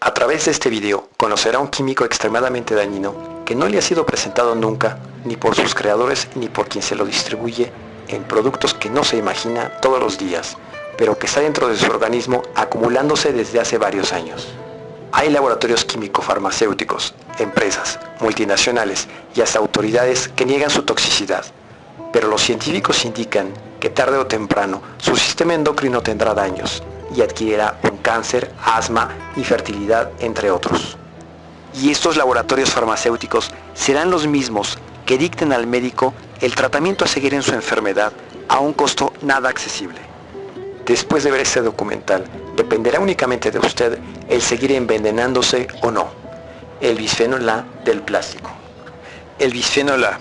A través de este video conocerá un químico extremadamente dañino que no le ha sido presentado nunca, ni por sus creadores ni por quien se lo distribuye, en productos que no se imagina todos los días, pero que está dentro de su organismo acumulándose desde hace varios años. Hay laboratorios químico-farmacéuticos, empresas, multinacionales y hasta autoridades que niegan su toxicidad, pero los científicos indican que tarde o temprano su sistema endocrino tendrá daños y adquirirá un cáncer, asma, infertilidad, entre otros. Y estos laboratorios farmacéuticos serán los mismos que dicten al médico el tratamiento a seguir en su enfermedad a un costo nada accesible. Después de ver este documental, dependerá únicamente de usted el seguir envenenándose o no. El bisfenol A del plástico. El bisfenol A,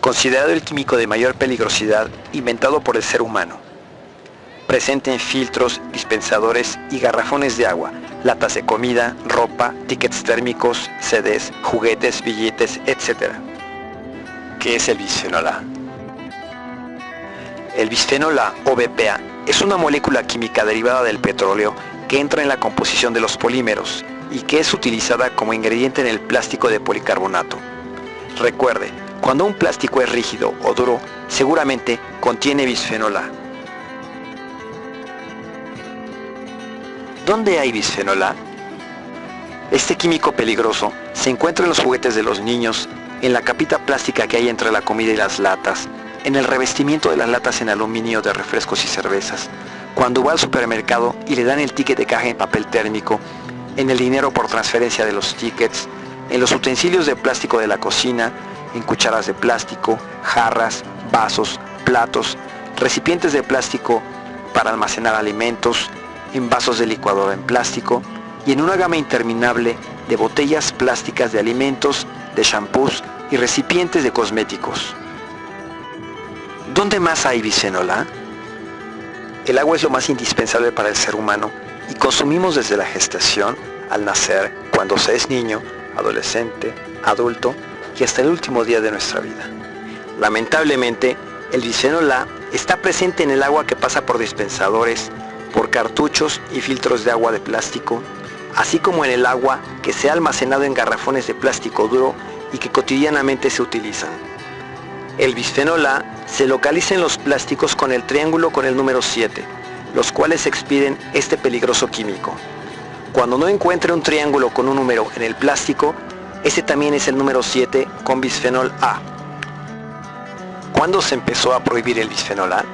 considerado el químico de mayor peligrosidad inventado por el ser humano, presente en filtros, dispensadores y garrafones de agua, latas de comida, ropa, tickets térmicos, CDs, juguetes, billetes, etc. ¿Qué es el bisfenol A? El bisfenol A o BPA es una molécula química derivada del petróleo que entra en la composición de los polímeros y que es utilizada como ingrediente en el plástico de policarbonato. Recuerde, cuando un plástico es rígido o duro, seguramente contiene bisfenol A. ¿Dónde hay bisfenol A? Este químico peligroso se encuentra en los juguetes de los niños, en la capita plástica que hay entre la comida y las latas, en el revestimiento de las latas en aluminio de refrescos y cervezas, cuando va al supermercado y le dan el ticket de caja en papel térmico, en el dinero por transferencia de los tickets, en los utensilios de plástico de la cocina, en cucharas de plástico, jarras, vasos, platos, recipientes de plástico para almacenar alimentos, en vasos de licuadora en plástico y en una gama interminable de botellas plásticas de alimentos, de shampoos y recipientes de cosméticos. ¿Dónde más hay bisfenol A? El agua es lo más indispensable para el ser humano y consumimos desde la gestación, al nacer, cuando se es niño, adolescente, adulto y hasta el último día de nuestra vida. Lamentablemente, el bisfenol A está presente en el agua que pasa por dispensadores, por cartuchos y filtros de agua de plástico, así como en el agua que se ha almacenado en garrafones de plástico duro y que cotidianamente se utilizan. El bisfenol A se localiza en los plásticos con el triángulo con el número 7, los cuales expiden este peligroso químico. Cuando no encuentre un triángulo con un número en el plástico, ese también es el número 7 con bisfenol A. ¿Cuándo se empezó a prohibir el bisfenol A?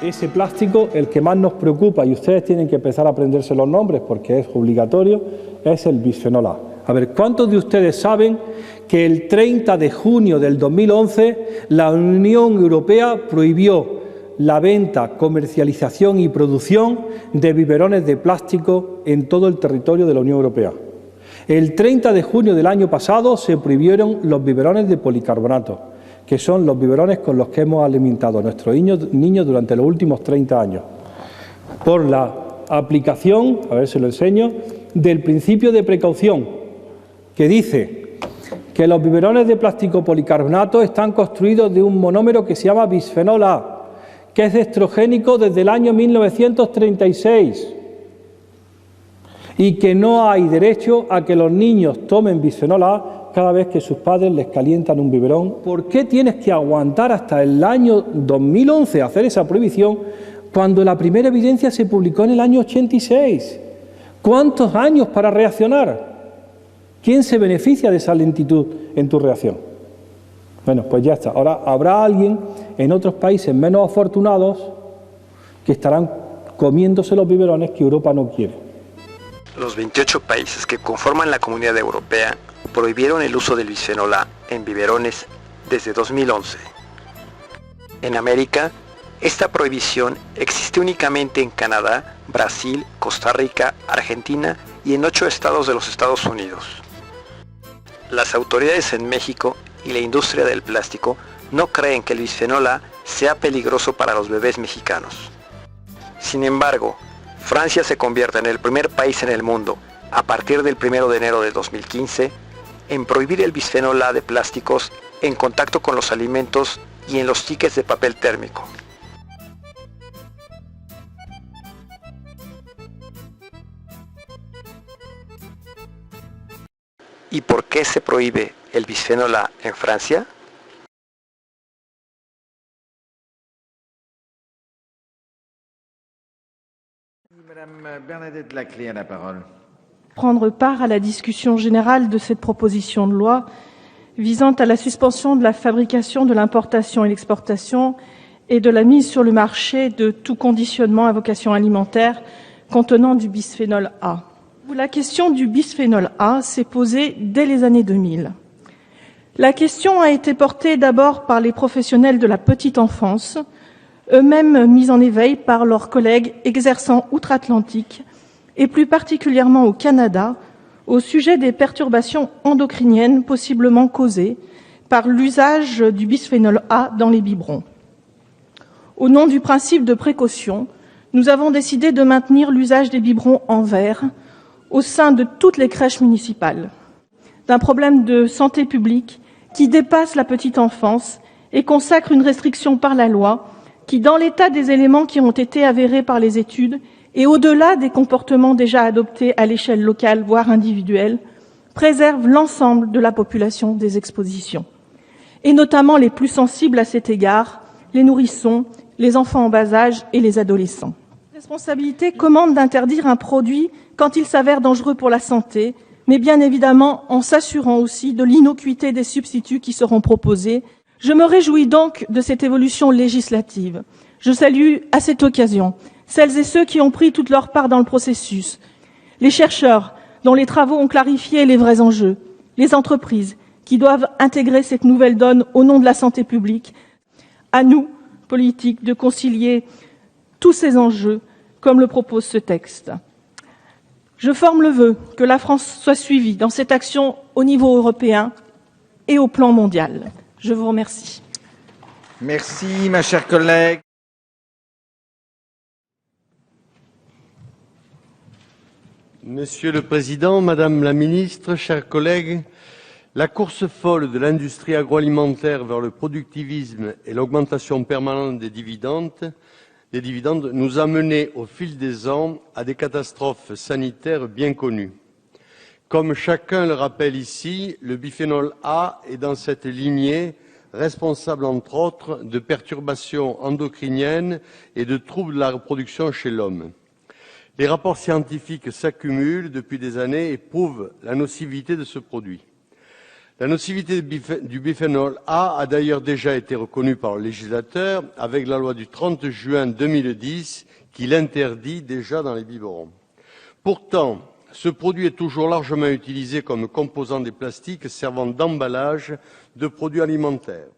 Ese plástico, el que más nos preocupa, y ustedes tienen que empezar a aprenderse los nombres porque es obligatorio, es el bisfenol A. A ver, ¿cuántos de ustedes saben que el 30 de junio del 2011 la Unión Europea prohibió la venta, comercialización y producción de biberones de plástico en todo el territorio de la Unión Europea? El 30 de junio del año pasado se prohibieron los biberones de policarbonato, que son los biberones con los que hemos alimentado a nuestros niños durante los últimos 30 años, por la aplicación, a ver si lo enseño, del principio de precaución, que dice que los biberones de plástico policarbonato están construidos de un monómero que se llama bisfenol A, que es estrogénico desde el año 1936, y que no hay derecho a que los niños tomen bisfenol A cada vez que sus padres les calientan un biberón. ¿Por qué tienes que aguantar hasta el año 2011 a hacer esa prohibición cuando la primera evidencia se publicó en el año 86? ¿Cuántos años para reaccionar? ¿Quién se beneficia de esa lentitud en tu reacción? Bueno, pues ya está. Ahora habrá alguien en otros países menos afortunados que estarán comiéndose los biberones que Europa no quiere. Los 28 países que conforman la Comunidad Europea prohibieron el uso del bisfenol A en biberones desde 2011. En América, esta prohibición existe únicamente en Canadá, Brasil, Costa Rica, Argentina y en 8 estados de los Estados Unidos. Las autoridades en México y la industria del plástico no creen que el bisfenol A sea peligroso para los bebés mexicanos. Sin embargo, Francia se convierte en el primer país en el mundo, a partir del 1 de enero de 2015, en prohibir el bisfenol A de plásticos en contacto con los alimentos y en los tickets de papel térmico. ¿Y por qué se prohíbe el bisfenol A en Francia? Madame Bernadette Laclais a la parole. Prendre part à la discussion générale de cette proposition de loi visant à la suspension de la fabrication, de l'importation et l'exportation et de la mise sur le marché de tout conditionnement à vocation alimentaire contenant du bisphénol A. La question du bisphénol A s'est posée dès les années 2000. La question a été portée d'abord par les professionnels de la petite enfance, eux-mêmes mis en éveil par leurs collègues exerçant outre-Atlantique, et plus particulièrement au Canada, au sujet des perturbations endocriniennes possiblement causées par l'usage du bisphénol A dans les biberons. Au nom du principe de précaution, nous avons décidé de maintenir l'usage des biberons en verre au sein de toutes les crèches municipales, d'un problème de santé publique qui dépasse la petite enfance et consacre une restriction par la loi qui, dans l'état des éléments qui ont été avérés par les études et au-delà des comportements déjà adoptés à l'échelle locale, voire individuelle, préserve l'ensemble de la population des expositions, et notamment les plus sensibles à cet égard, les nourrissons, les enfants en bas âge et les adolescents. La responsabilité commande d'interdire un produit quand il s'avère dangereux pour la santé, mais bien évidemment en s'assurant aussi de l'innocuité des substituts qui seront proposés. Je me réjouis donc de cette évolution législative. Je salue à cette occasion celles et ceux qui ont pris toute leur part dans le processus, les chercheurs dont les travaux ont clarifié les vrais enjeux, les entreprises qui doivent intégrer cette nouvelle donne au nom de la santé publique. À nous, politiques, de concilier tous ces enjeux comme le propose ce texte. Je forme le vœu que la France soit suivie dans cette action au niveau européen et au plan mondial. Je vous remercie. Merci, ma chère collègue. Monsieur le Président, Madame la Ministre, chers collègues, la course folle de l'industrie agroalimentaire vers le productivisme et l'augmentation permanente des dividendes nous a menés au fil des ans à des catastrophes sanitaires bien connues. Comme chacun le rappelle ici, le bisphénol A est dans cette lignée responsable entre autres de perturbations endocriniennes et de troubles de la reproduction chez l'homme. Les rapports scientifiques s'accumulent depuis des années et prouvent la nocivité de ce produit. La nocivité du bisphénol A a d'ailleurs déjà été reconnue par le législateur avec la loi du 30 juin 2010 qui l'interdit déjà dans les biberons. Pourtant, ce produit est toujours largement utilisé comme composant des plastiques servant d'emballage de produits alimentaires.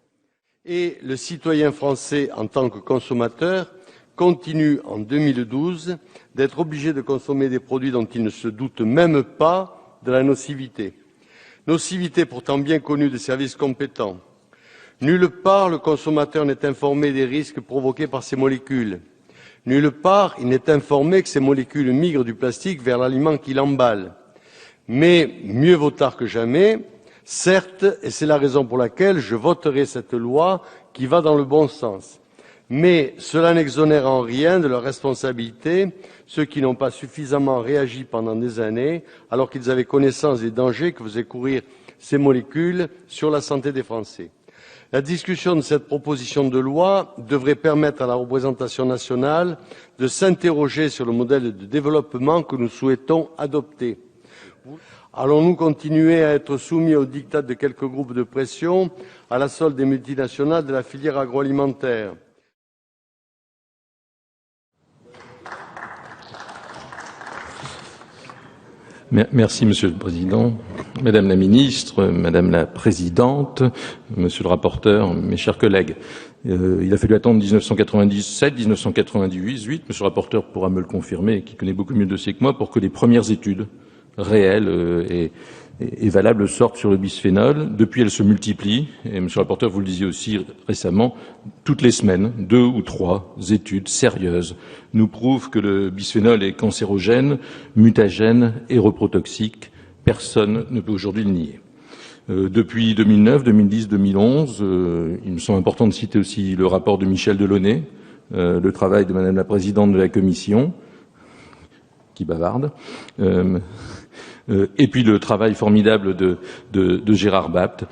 Et le citoyen français, en tant que consommateur, continue en 2012 d'être obligé de consommer des produits dont il ne se doute même pas de la nocivité. Nocivité pourtant bien connue des services compétents. Nulle part le consommateur n'est informé des risques provoqués par ces molécules. Nulle part il n'est informé que ces molécules migrent du plastique vers l'aliment qui l'emballe. Mais mieux vaut tard que jamais, certes, et c'est la raison pour laquelle je voterai cette loi qui va dans le bon sens. Mais cela n'exonère en rien de leur responsabilité ceux qui n'ont pas suffisamment réagi pendant des années, alors qu'ils avaient connaissance des dangers que faisaient courir ces molécules sur la santé des Français. La discussion de cette proposition de loi devrait permettre à la représentation nationale de s'interroger sur le modèle de développement que nous souhaitons adopter. Allons-nous continuer à être soumis aux diktats de quelques groupes de pression à la solde des multinationales de la filière agroalimentaire ? Merci, Monsieur le Président. Madame la Ministre, Madame la Présidente, Monsieur le rapporteur, mes chers collègues. Il a fallu attendre 1997, 1998, Monsieur le rapporteur pourra me le confirmer, qui connaît beaucoup mieux le dossier que moi, pour que les premières études réelles et valables sortent sur le bisphénol. Depuis, elles se multiplient. Et Monsieur le rapporteur, vous le disiez aussi récemment, toutes les semaines, 2 ou 3 études sérieuses nous prouvent que le bisphénol est cancérogène, mutagène et reprotoxique. Personne ne peut aujourd'hui le nier. Depuis 2009, 2010, 2011, il me semble important de citer aussi le rapport de Michel Delaunay, le travail de Madame la Présidente de la Commission, qui bavarde, et puis le travail formidable de Gérard Bapt,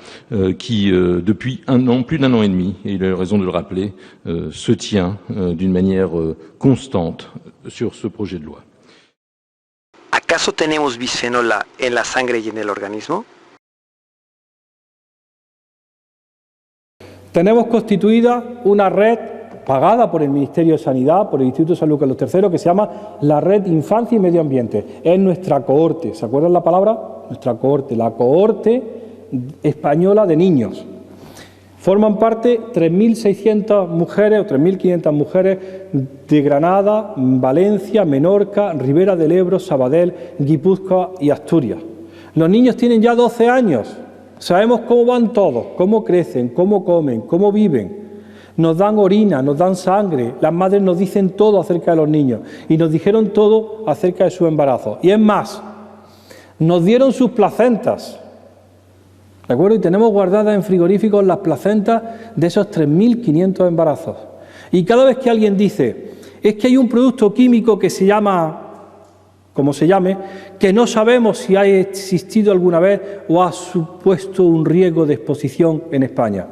qui depuis plus d'un an et demi, et il a eu raison de le rappeler, se tient d'une manière constante sur ce projet de loi. ¿Acaso tenemos bisfenol A en la sangre y en el organismo? Tenemos constituida una red pagada por el Ministerio de Sanidad, por el Instituto de Salud Carlos III, que se llama la Red Infancia y Medio Ambiente. Es nuestra cohorte, ¿se acuerdan la palabra? Nuestra cohorte, la cohorte española de niños. Forman parte 3.600 mujeres o 3.500 mujeres de Granada, Valencia, Menorca, Ribera del Ebro, Sabadell, Guipúzcoa y Asturias. Los niños tienen ya 12 años. Sabemos cómo van todos, cómo crecen, cómo comen, cómo viven. Nos dan orina, nos dan sangre. Las madres nos dicen todo acerca de los niños y nos dijeron todo acerca de su embarazo. Y es más, nos dieron sus placentas. ¿De acuerdo? Y tenemos guardadas en frigoríficos las placentas de esos 3.500 embarazos. Y cada vez que alguien dice, es que hay un producto químico que se llama, como se llame, que no sabemos si ha existido alguna vez o ha supuesto un riesgo de exposición en España.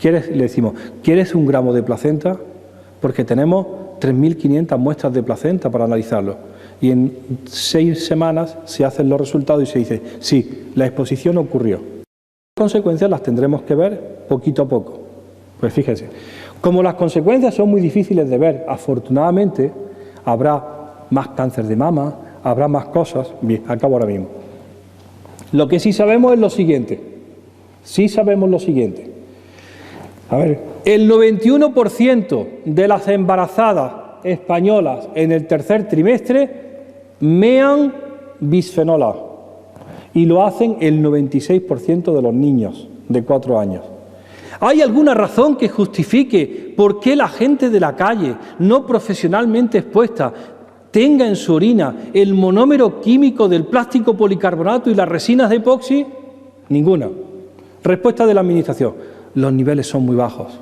Le decimos, ¿quieres un gramo de placenta? Porque tenemos 3.500 muestras de placenta para analizarlo. Y en 6 semanas se hacen los resultados y se dice, sí, la exposición ocurrió. Las consecuencias las tendremos que ver poquito a poco. Pues fíjense, como las consecuencias son muy difíciles de ver, afortunadamente habrá más cáncer de mama, habrá más cosas. Bien, acabo ahora mismo. Lo que sí sabemos es lo siguiente. A ver, el 91% de las embarazadas españolas en el tercer trimestre mean bisfenol A y lo hacen el 96% de los niños de 4 años. ¿Hay alguna razón que justifique por qué la gente de la calle, no profesionalmente expuesta, tenga en su orina el monómero químico del plástico policarbonato y las resinas de epoxi? Ninguna. Respuesta de la Administración: los niveles son muy bajos.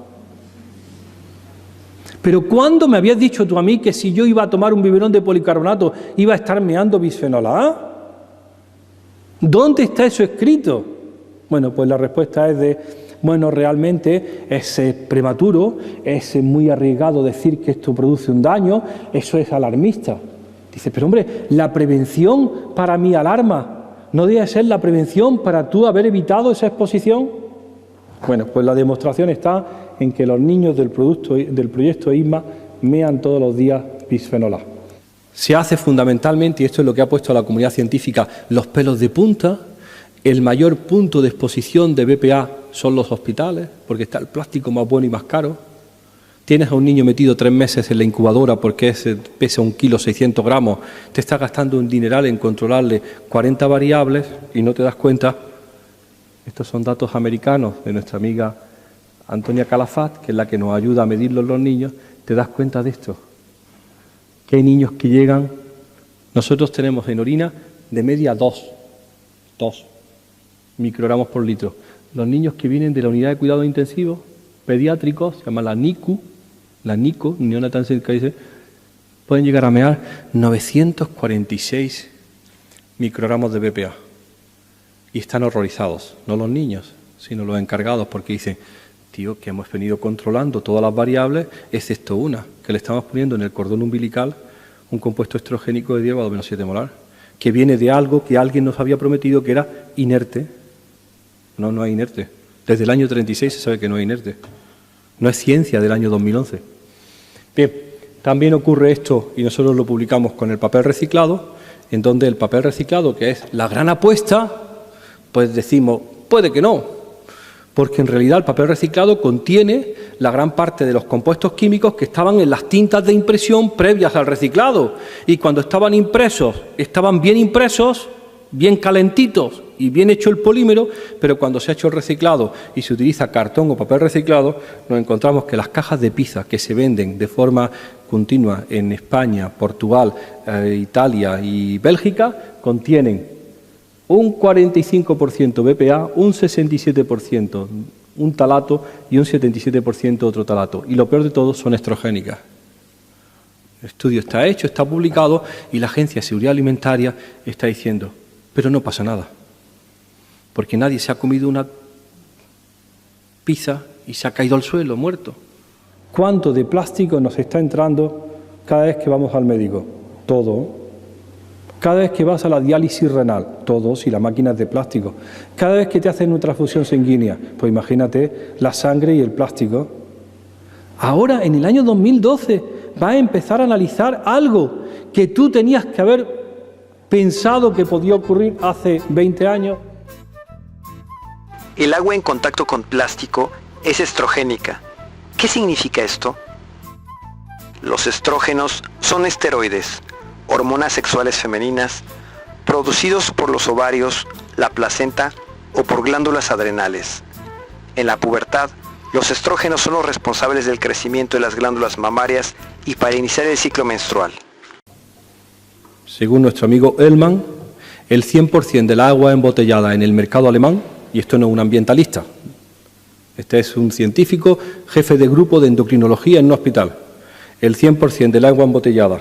Pero ¿cuándo me habías dicho tú a mí que si yo iba a tomar un biberón de policarbonato iba a estar meando bisfenol A? ¿Dónde está eso escrito? Bueno, pues la respuesta es realmente es prematuro, es muy arriesgado decir que esto produce un daño, eso es alarmista. Dice, pero hombre, la prevención para mi alarma, ¿no debe ser la prevención para tú haber evitado esa exposición? Bueno, pues la demostración está en que los niños del proyecto ISMA mean todos los días bisfenol A. Se hace fundamentalmente, y esto es lo que ha puesto a la comunidad científica los pelos de punta. El mayor punto de exposición de BPA son los hospitales, porque está el plástico más bueno y más caro. Tienes a un niño metido 3 meses en la incubadora porque pesa 1 kilo 600 gramos, te está gastando un dineral en controlarle 40 variables y no te das cuenta. Estos son datos americanos de nuestra amiga Antonia Calafat, que es la que nos ayuda a medirlos los niños. Te das cuenta de esto, que hay niños que llegan, nosotros tenemos en orina de media 2 microgramos por litro. Los niños que vienen de la unidad de cuidado intensivo, pediátricos, se llama la NICU, Neonatal Care, pueden llegar a mear 946 microgramos de BPA. Y están horrorizados, no los niños, sino los encargados, porque dicen, tío, que hemos venido controlando todas las variables, excepto una, que le estamos poniendo en el cordón umbilical un compuesto estrogénico de 10 a 2-7 molar, que viene de algo que alguien nos había prometido que era inerte. No es inerte. Desde el año 36 se sabe que no es inerte. No es ciencia del año 2011. Bien, también ocurre esto, y nosotros lo publicamos con el papel reciclado, en donde el papel reciclado, que es la gran apuesta, pues decimos, puede que no, porque en realidad el papel reciclado contiene la gran parte de los compuestos químicos que estaban en las tintas de impresión previas al reciclado, y cuando estaban impresos, estaban bien impresos, bien calentitos y bien hecho el polímero, pero cuando se ha hecho el reciclado y se utiliza cartón o papel reciclado, nos encontramos que las cajas de pizza que se venden de forma continua en España, Portugal, Italia y Bélgica contienen un 45% BPA, un 67% un talato y un 77% otro talato. Y lo peor de todo son estrogénicas. El estudio está hecho, está publicado y la Agencia de Seguridad Alimentaria está diciendo, Pero no pasa nada, porque nadie se ha comido una pizza y se ha caído al suelo, muerto. ¿Cuánto de plástico nos está entrando cada vez que vamos al médico? Todo. Cada vez que vas a la diálisis renal, todo, si la máquina es de plástico. Cada vez que te hacen una transfusión sanguínea, pues imagínate la sangre y el plástico. Ahora, en el año 2012, vas a empezar a analizar algo que tú tenías que haber pensado que podía ocurrir hace 20 años. El agua en contacto con plástico es estrogénica. ¿Qué significa esto? Los estrógenos son esteroides, hormonas sexuales femeninas, producidos por los ovarios, la placenta o por glándulas adrenales. En la pubertad, los estrógenos son los responsables del crecimiento de las glándulas mamarias y para iniciar el ciclo menstrual. Según nuestro amigo Hellman, el 100% del agua embotellada en el mercado alemán, y esto no es un ambientalista, este es un científico, jefe de grupo de endocrinología en un hospital, el 100% del agua embotellada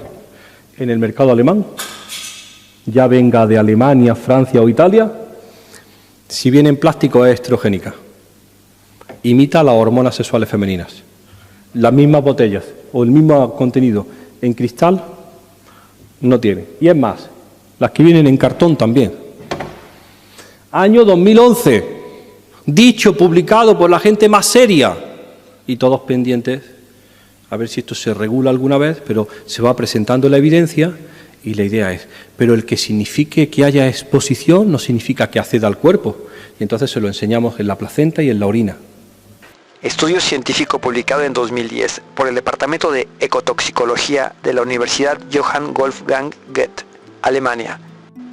en el mercado alemán, ya venga de Alemania, Francia o Italia, si viene en plástico es estrogénica. Imita las hormonas sexuales femeninas. Las mismas botellas o el mismo contenido en cristal no tiene. Y es más, las que vienen en cartón también. Año 2011, dicho, publicado por la gente más seria, y todos pendientes a ver si esto se regula alguna vez, pero se va presentando la evidencia y la idea es, pero el que signifique que haya exposición no significa que acceda al cuerpo, y entonces se lo enseñamos en la placenta y en la orina. Estudio científico publicado en 2010 por el Departamento de Ecotoxicología de la Universidad Johann Wolfgang Goethe, Alemania.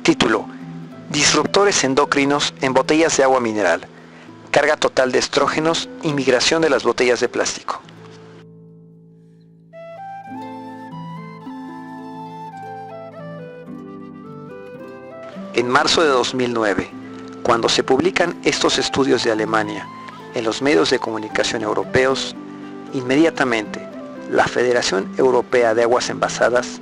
Título: Disruptores endocrinos en botellas de agua mineral. Carga total de estrógenos y migración de las botellas de plástico. En marzo de 2009, cuando se publican estos estudios de Alemania en los medios de comunicación europeos, inmediatamente la Federación Europea de Aguas Envasadas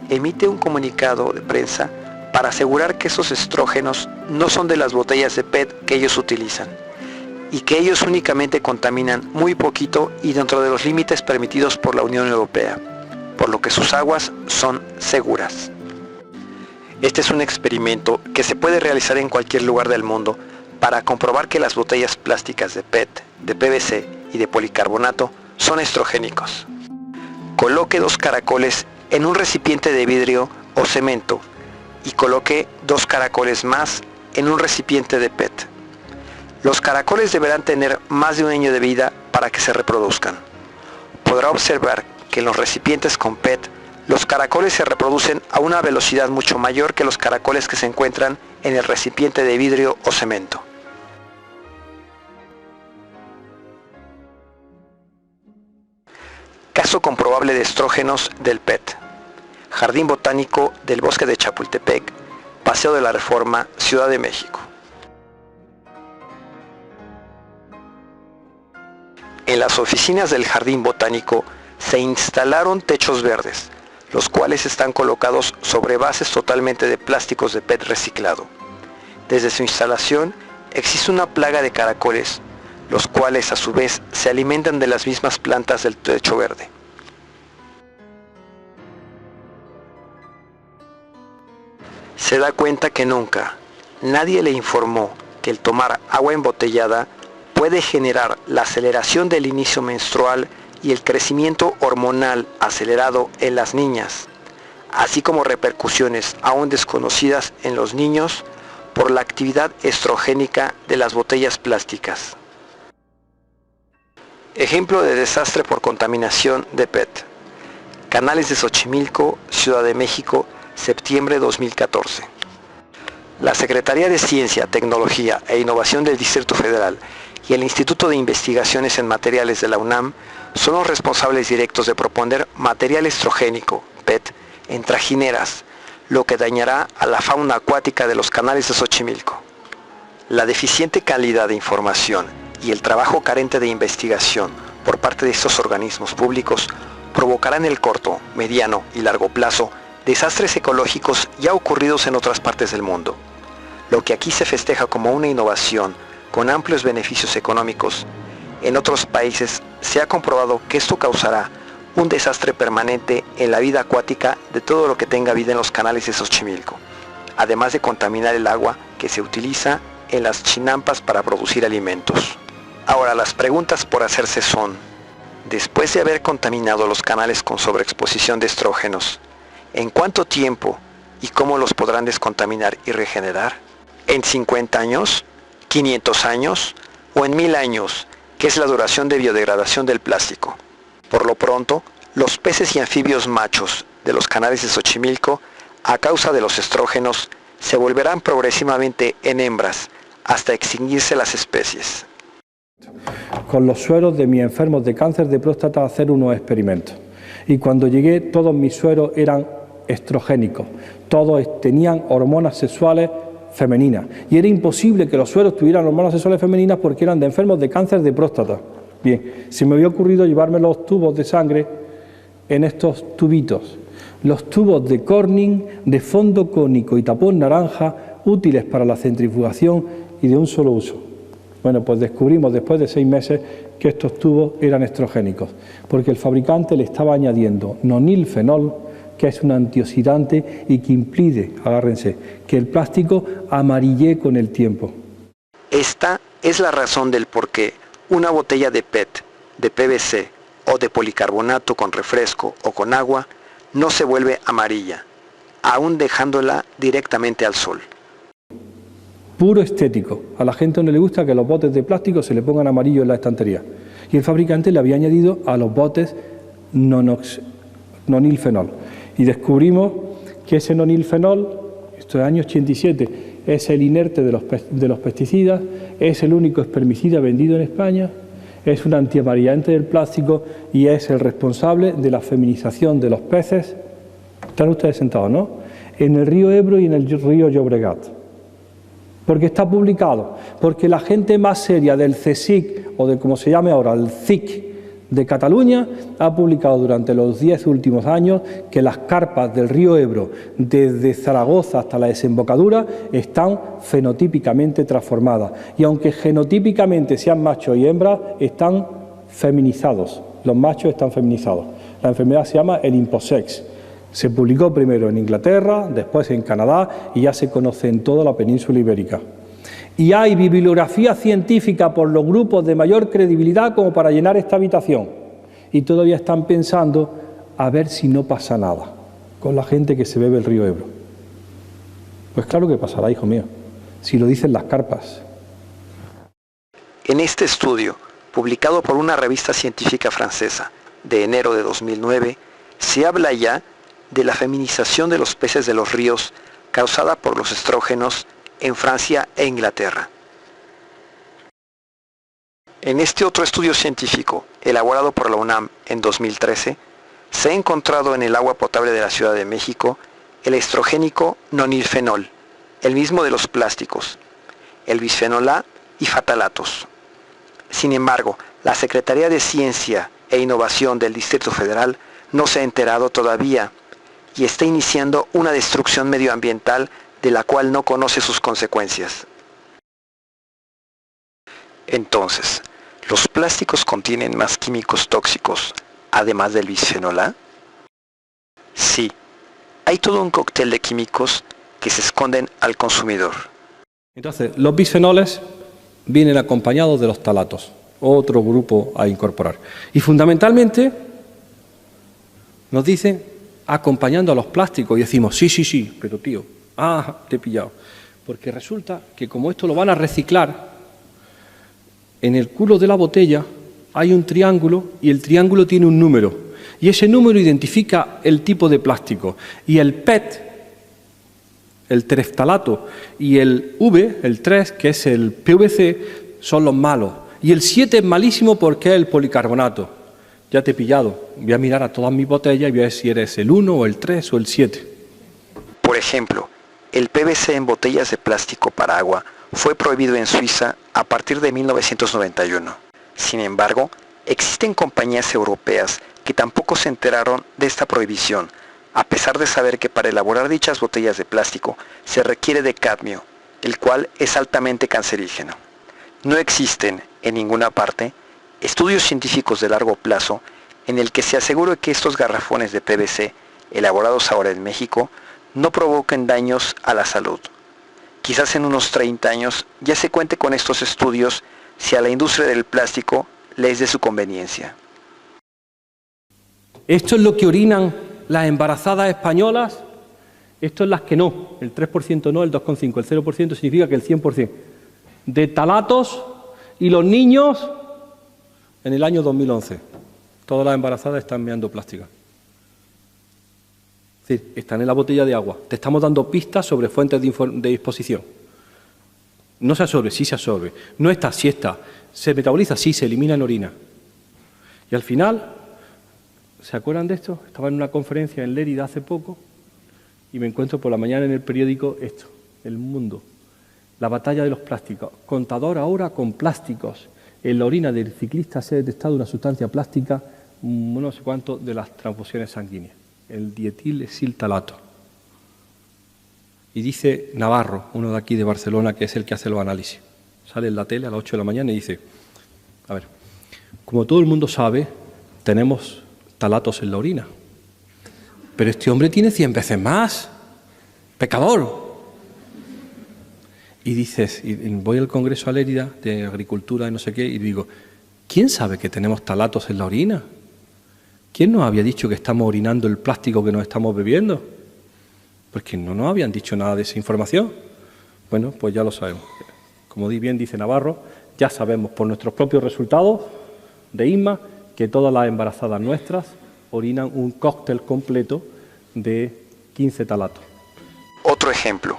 emite un comunicado de prensa para asegurar que esos estrógenos no son de las botellas de PET que ellos utilizan y que ellos únicamente contaminan muy poquito y dentro de los límites permitidos por la Unión Europea, por lo que sus aguas son seguras. Este es un experimento que se puede realizar en cualquier lugar del mundo para comprobar que las botellas plásticas de PET, de PVC y de policarbonato son estrogénicos. Coloque 2 caracoles en un recipiente de vidrio o cemento y coloque 2 caracoles más en un recipiente de PET. Los caracoles deberán tener más de un año de vida para que se reproduzcan. Podrá observar que en los recipientes con PET los caracoles se reproducen a una velocidad mucho mayor que los caracoles que se encuentran en el recipiente de vidrio o cemento. Caso comprobable de estrógenos del PET. Jardín Botánico del Bosque de Chapultepec, Paseo de la Reforma, Ciudad de México. En las oficinas del Jardín Botánico se instalaron techos verdes, los cuales están colocados sobre bases totalmente de plásticos de PET reciclado. Desde su instalación existe una plaga de caracoles, los cuales a su vez se alimentan de las mismas plantas del techo verde. Se da cuenta que nunca nadie le informó que el tomar agua embotellada puede generar la aceleración del inicio menstrual y el crecimiento hormonal acelerado en las niñas, así como repercusiones aún desconocidas en los niños por la actividad estrogénica de las botellas plásticas. Ejemplo de desastre por contaminación de PET. Canales de Xochimilco, Ciudad de México, septiembre 2014. La Secretaría de Ciencia, Tecnología e Innovación del Distrito Federal y el Instituto de Investigaciones en Materiales de la UNAM son los responsables directos de proponer material estrogénico, PET, en trajineras, lo que dañará a la fauna acuática de los canales de Xochimilco. La deficiente calidad de información y el trabajo carente de investigación por parte de estos organismos públicos provocará en el corto, mediano y largo plazo desastres ecológicos ya ocurridos en otras partes del mundo. Lo que aquí se festeja como una innovación con amplios beneficios económicos, en otros países se ha comprobado que esto causará un desastre permanente en la vida acuática de todo lo que tenga vida en los canales de Xochimilco, además de contaminar el agua que se utiliza en las chinampas para producir alimentos. Ahora, las preguntas por hacerse son: después de haber contaminado los canales con sobreexposición de estrógenos, ¿en cuánto tiempo y cómo los podrán descontaminar y regenerar? ¿En 50 años? ¿500 años? ¿O en 1000 años, que es la duración de biodegradación del plástico? Por lo pronto, los peces y anfibios machos de los canales de Xochimilco, a causa de los estrógenos, se volverán progresivamente en hembras hasta extinguirse las especies. Con los sueros de mis enfermos de cáncer de próstata a hacer unos experimentos. Y cuando llegué, todos mis sueros eran estrogénicos, todos tenían hormonas sexuales femeninas. Y era imposible que los sueros tuvieran hormonas sexuales femeninas porque eran de enfermos de cáncer de próstata. Bien, se me había ocurrido llevarme los tubos de sangre en estos tubitos. Los tubos de Corning, de fondo cónico y tapón naranja, útiles para la centrifugación y de un solo uso. Bueno, pues descubrimos después de 6 meses que estos tubos eran estrogénicos, porque el fabricante le estaba añadiendo nonilfenol, que es un antioxidante y que impide, agárrense, que el plástico amarille con el tiempo. Esta es la razón del por qué una botella de PET, de PVC o de policarbonato con refresco o con agua no se vuelve amarilla, aún dejándola directamente al sol. Puro estético. A la gente no le gusta que los botes de plástico se le pongan amarillos en la estantería. Y el fabricante le había añadido a los botes nonilfenol. Y descubrimos que ese nonilfenol, esto es año 87, es el inerte de los pesticidas, es el único espermicida vendido en España, es un antiamarillante del plástico y es el responsable de la feminización de los peces. Están ustedes sentados, ¿no? En el río Ebro y en el río Llobregat. Porque está publicado, porque la gente más seria del CSIC, o de como se llame ahora, el CIC de Cataluña, ha publicado durante los 10 últimos años que las carpas del río Ebro, desde Zaragoza hasta la desembocadura, están fenotípicamente transformadas. Y aunque genotípicamente sean machos y hembras, están feminizados. Los machos están feminizados. La enfermedad se llama el imposex. Se publicó primero en Inglaterra, después en Canadá y ya se conoce en toda la península ibérica. Y hay bibliografía científica por los grupos de mayor credibilidad como para llenar esta habitación. Y todavía están pensando a ver si no pasa nada con la gente que se bebe el río Ebro. Pues claro que pasará, hijo mío, si lo dicen las carpas. En este estudio, publicado por una revista científica francesa de enero de 2009, se habla ya de la feminización de los peces de los ríos causada por los estrógenos en Francia e Inglaterra. En este otro estudio científico, elaborado por la UNAM en 2013, se ha encontrado en el agua potable de la Ciudad de México el estrogénico nonilfenol, el mismo de los plásticos, el bisfenol A y fatalatos. Sin embargo, la Secretaría de Ciencia e Innovación del Distrito Federal no se ha enterado todavía y está iniciando una destrucción medioambiental de la cual no conoce sus consecuencias. Entonces, ¿los plásticos contienen más químicos tóxicos, además del bisfenol A? Sí, hay todo un cóctel de químicos que se esconden al consumidor. Entonces, los bisfenoles vienen acompañados de los talatos, otro grupo a incorporar. Y fundamentalmente nos dicen acompañando a los plásticos y decimos, sí, pero tío, te he pillado. Porque resulta que como esto lo van a reciclar, en el culo de la botella hay un triángulo y el triángulo tiene un número. Y ese número identifica el tipo de plástico. Y el PET, el tereftalato, y el V, el 3, que es el PVC, son los malos. Y el 7 es malísimo porque es el policarbonato. Ya te he pillado. Voy a mirar a todas mis botellas y voy a ver si eres el 1 o el 3 o el 7. Por ejemplo, el PVC en botellas de plástico para agua fue prohibido en Suiza a partir de 1991. Sin embargo, existen compañías europeas que tampoco se enteraron de esta prohibición, a pesar de saber que para elaborar dichas botellas de plástico se requiere de cadmio, el cual es altamente cancerígeno. No existen, en ninguna parte, estudios científicos de largo plazo en el que se asegure que estos garrafones de PVC, elaborados ahora en México, no provoquen daños a la salud. Quizás en unos 30 años ya se cuente con estos estudios si a la industria del plástico le es de su conveniencia. Esto es lo que orinan las embarazadas españolas, esto es las que no, el 3% no, el 2,5%, el 0% significa que el 100% de talatos, y los niños en el año 2011. Todas las embarazadas están meando plástica. Es decir, están en la botella de agua. Te estamos dando pistas sobre fuentes de exposición. No se absorbe, sí se absorbe. No está, sí está. Se metaboliza, sí, se elimina en orina. Y al final, ¿se acuerdan de esto? Estaba en una conferencia en Lérida hace poco y me encuentro por la mañana en el periódico esto, El Mundo. La batalla de los plásticos. Contador ahora con plásticos. En la orina del ciclista se ha detectado una sustancia plástica, no sé cuánto, de las transfusiones sanguíneas. El dietilestiltalato. Y dice Navarro, uno de aquí de Barcelona, que es el que hace los análisis. Sale en la tele a las 8 de la mañana y dice, a ver, como todo el mundo sabe, tenemos talatos en la orina. Pero este hombre tiene 100 veces más. ¡Pecador! Y dices, y voy al Congreso a Lérida de Agricultura y no sé qué, y digo, ¿quién sabe que tenemos talatos en la orina? ¿Quién nos había dicho que estamos orinando el plástico que nos estamos bebiendo? Porque no nos habían dicho nada de esa información. Bueno, pues ya lo sabemos. Como bien dice Navarro, ya sabemos por nuestros propios resultados de INMA que todas las embarazadas nuestras orinan un cóctel completo de 15 talatos. Otro ejemplo.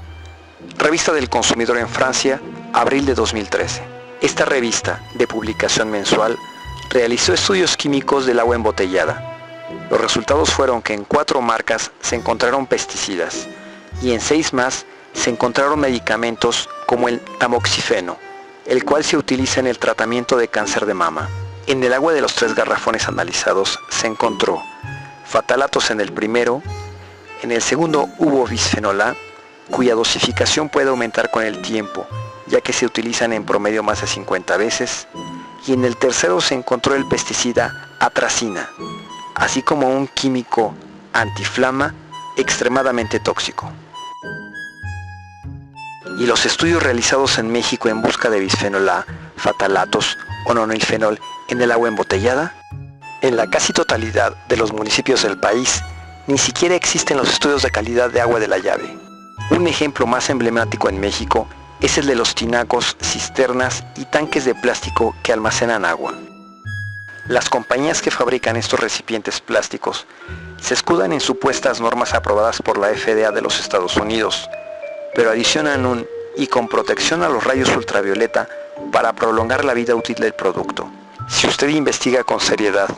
Revista del Consumidor en Francia, abril de 2013. Esta revista, de publicación mensual, realizó estudios químicos del agua embotellada. Los resultados fueron que en 4 marcas se encontraron pesticidas y en 6 más se encontraron medicamentos como el tamoxifeno, el cual se utiliza en el tratamiento de cáncer de mama. En el agua de los 3 garrafones analizados se encontró fatalatos en el primero, en el segundo hubo bisfenol A, cuya dosificación puede aumentar con el tiempo, ya que se utilizan en promedio más de 50 veces, y en el tercero se encontró el pesticida atracina, así como un químico antiflama extremadamente tóxico. Y los estudios realizados en México en busca de bisfenol A, fatalatos o nonilfenol en el agua embotellada, en la casi totalidad de los municipios del país, ni siquiera existen los estudios de calidad de agua de la llave. Un ejemplo más emblemático en México es el de los tinacos, cisternas y tanques de plástico que almacenan agua. Las compañías que fabrican estos recipientes plásticos se escudan en supuestas normas aprobadas por la FDA de los Estados Unidos, pero adicionan un "y con protección a los rayos ultravioleta" para prolongar la vida útil del producto. Si usted investiga con seriedad,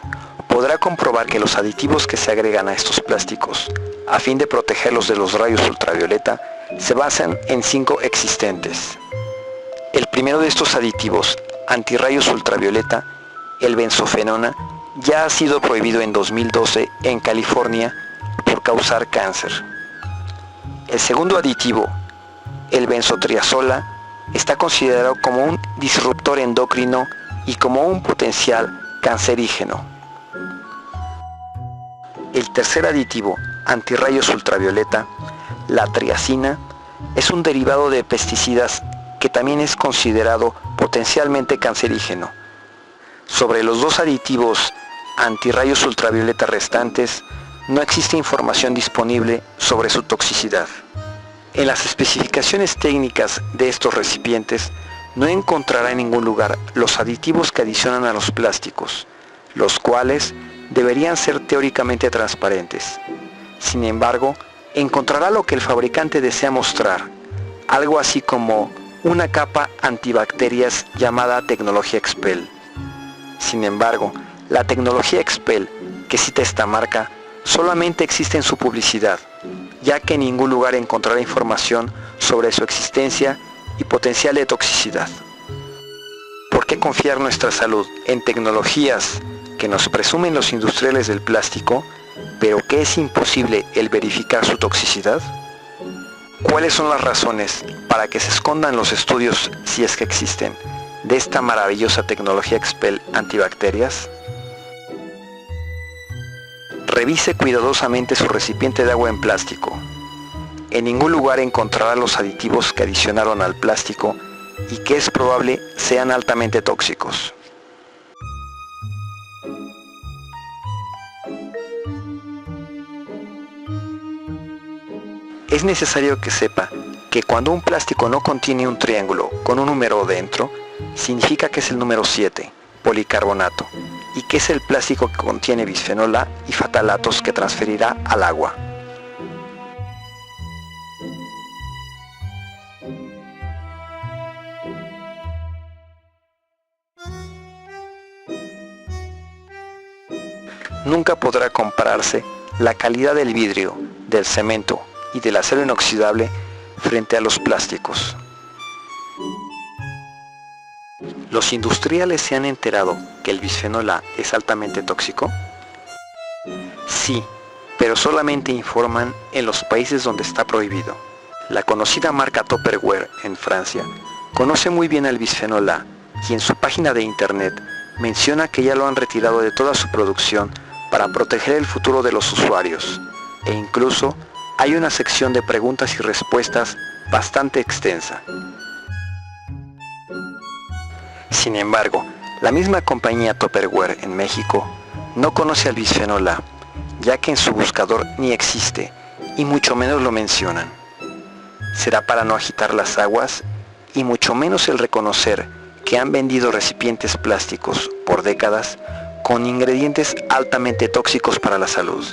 podrá comprobar que los aditivos que se agregan a estos plásticos, a fin de protegerlos de los rayos ultravioleta, se basan en 5 existentes. El primero de estos aditivos, antirrayos ultravioleta, el benzofenona, ya ha sido prohibido en 2012 en California por causar cáncer. El segundo aditivo, el benzotriazola, está considerado como un disruptor endocrino y como un potencial cancerígeno. El tercer aditivo, antirrayos ultravioleta, la triacina, es un derivado de pesticidas que también es considerado potencialmente cancerígeno. Sobre los 2 aditivos antirrayos ultravioleta restantes, no existe información disponible sobre su toxicidad. En las especificaciones técnicas de estos recipientes no encontrará en ningún lugar los aditivos que adicionan a los plásticos, los cuales deberían ser teóricamente transparentes. Sin embargo, encontrará lo que el fabricante desea mostrar, algo así como una capa antibacterias llamada tecnología Expel. Sin embargo, la tecnología Expel, que cita esta marca, solamente existe en su publicidad, ya que en ningún lugar encontrará información sobre su existencia y potencial de toxicidad. ¿Por qué confiar nuestra salud en tecnologías que nos presumen los industriales del plástico, pero que es imposible el verificar su toxicidad? ¿Cuáles son las razones para que se escondan los estudios, si es que existen, de esta maravillosa tecnología Expel antibacterias? Revise cuidadosamente su recipiente de agua en plástico. En ningún lugar encontrará los aditivos que adicionaron al plástico y que es probable sean altamente tóxicos. Es necesario que sepa que cuando un plástico no contiene un triángulo con un número dentro, significa que es el número 7, policarbonato, y que es el plástico que contiene bisfenol A y fatalatos que transferirá al agua. Nunca podrá compararse la calidad del vidrio, del cemento y del acero inoxidable frente a los plásticos. ¿Los industriales se han enterado que el bisfenol A es altamente tóxico? Sí, pero solamente informan en los países donde está prohibido. La conocida marca Tupperware en Francia conoce muy bien el bisfenol A y en su página de internet menciona que ya lo han retirado de toda su producción para proteger el futuro de los usuarios, e incluso hay una sección de preguntas y respuestas bastante extensa. Sin embargo, la misma compañía Tupperware en México no conoce al bisfenol A, ya que en su buscador ni existe y mucho menos lo mencionan. Será para no agitar las aguas y mucho menos el reconocer que han vendido recipientes plásticos por décadas con ingredientes altamente tóxicos para la salud.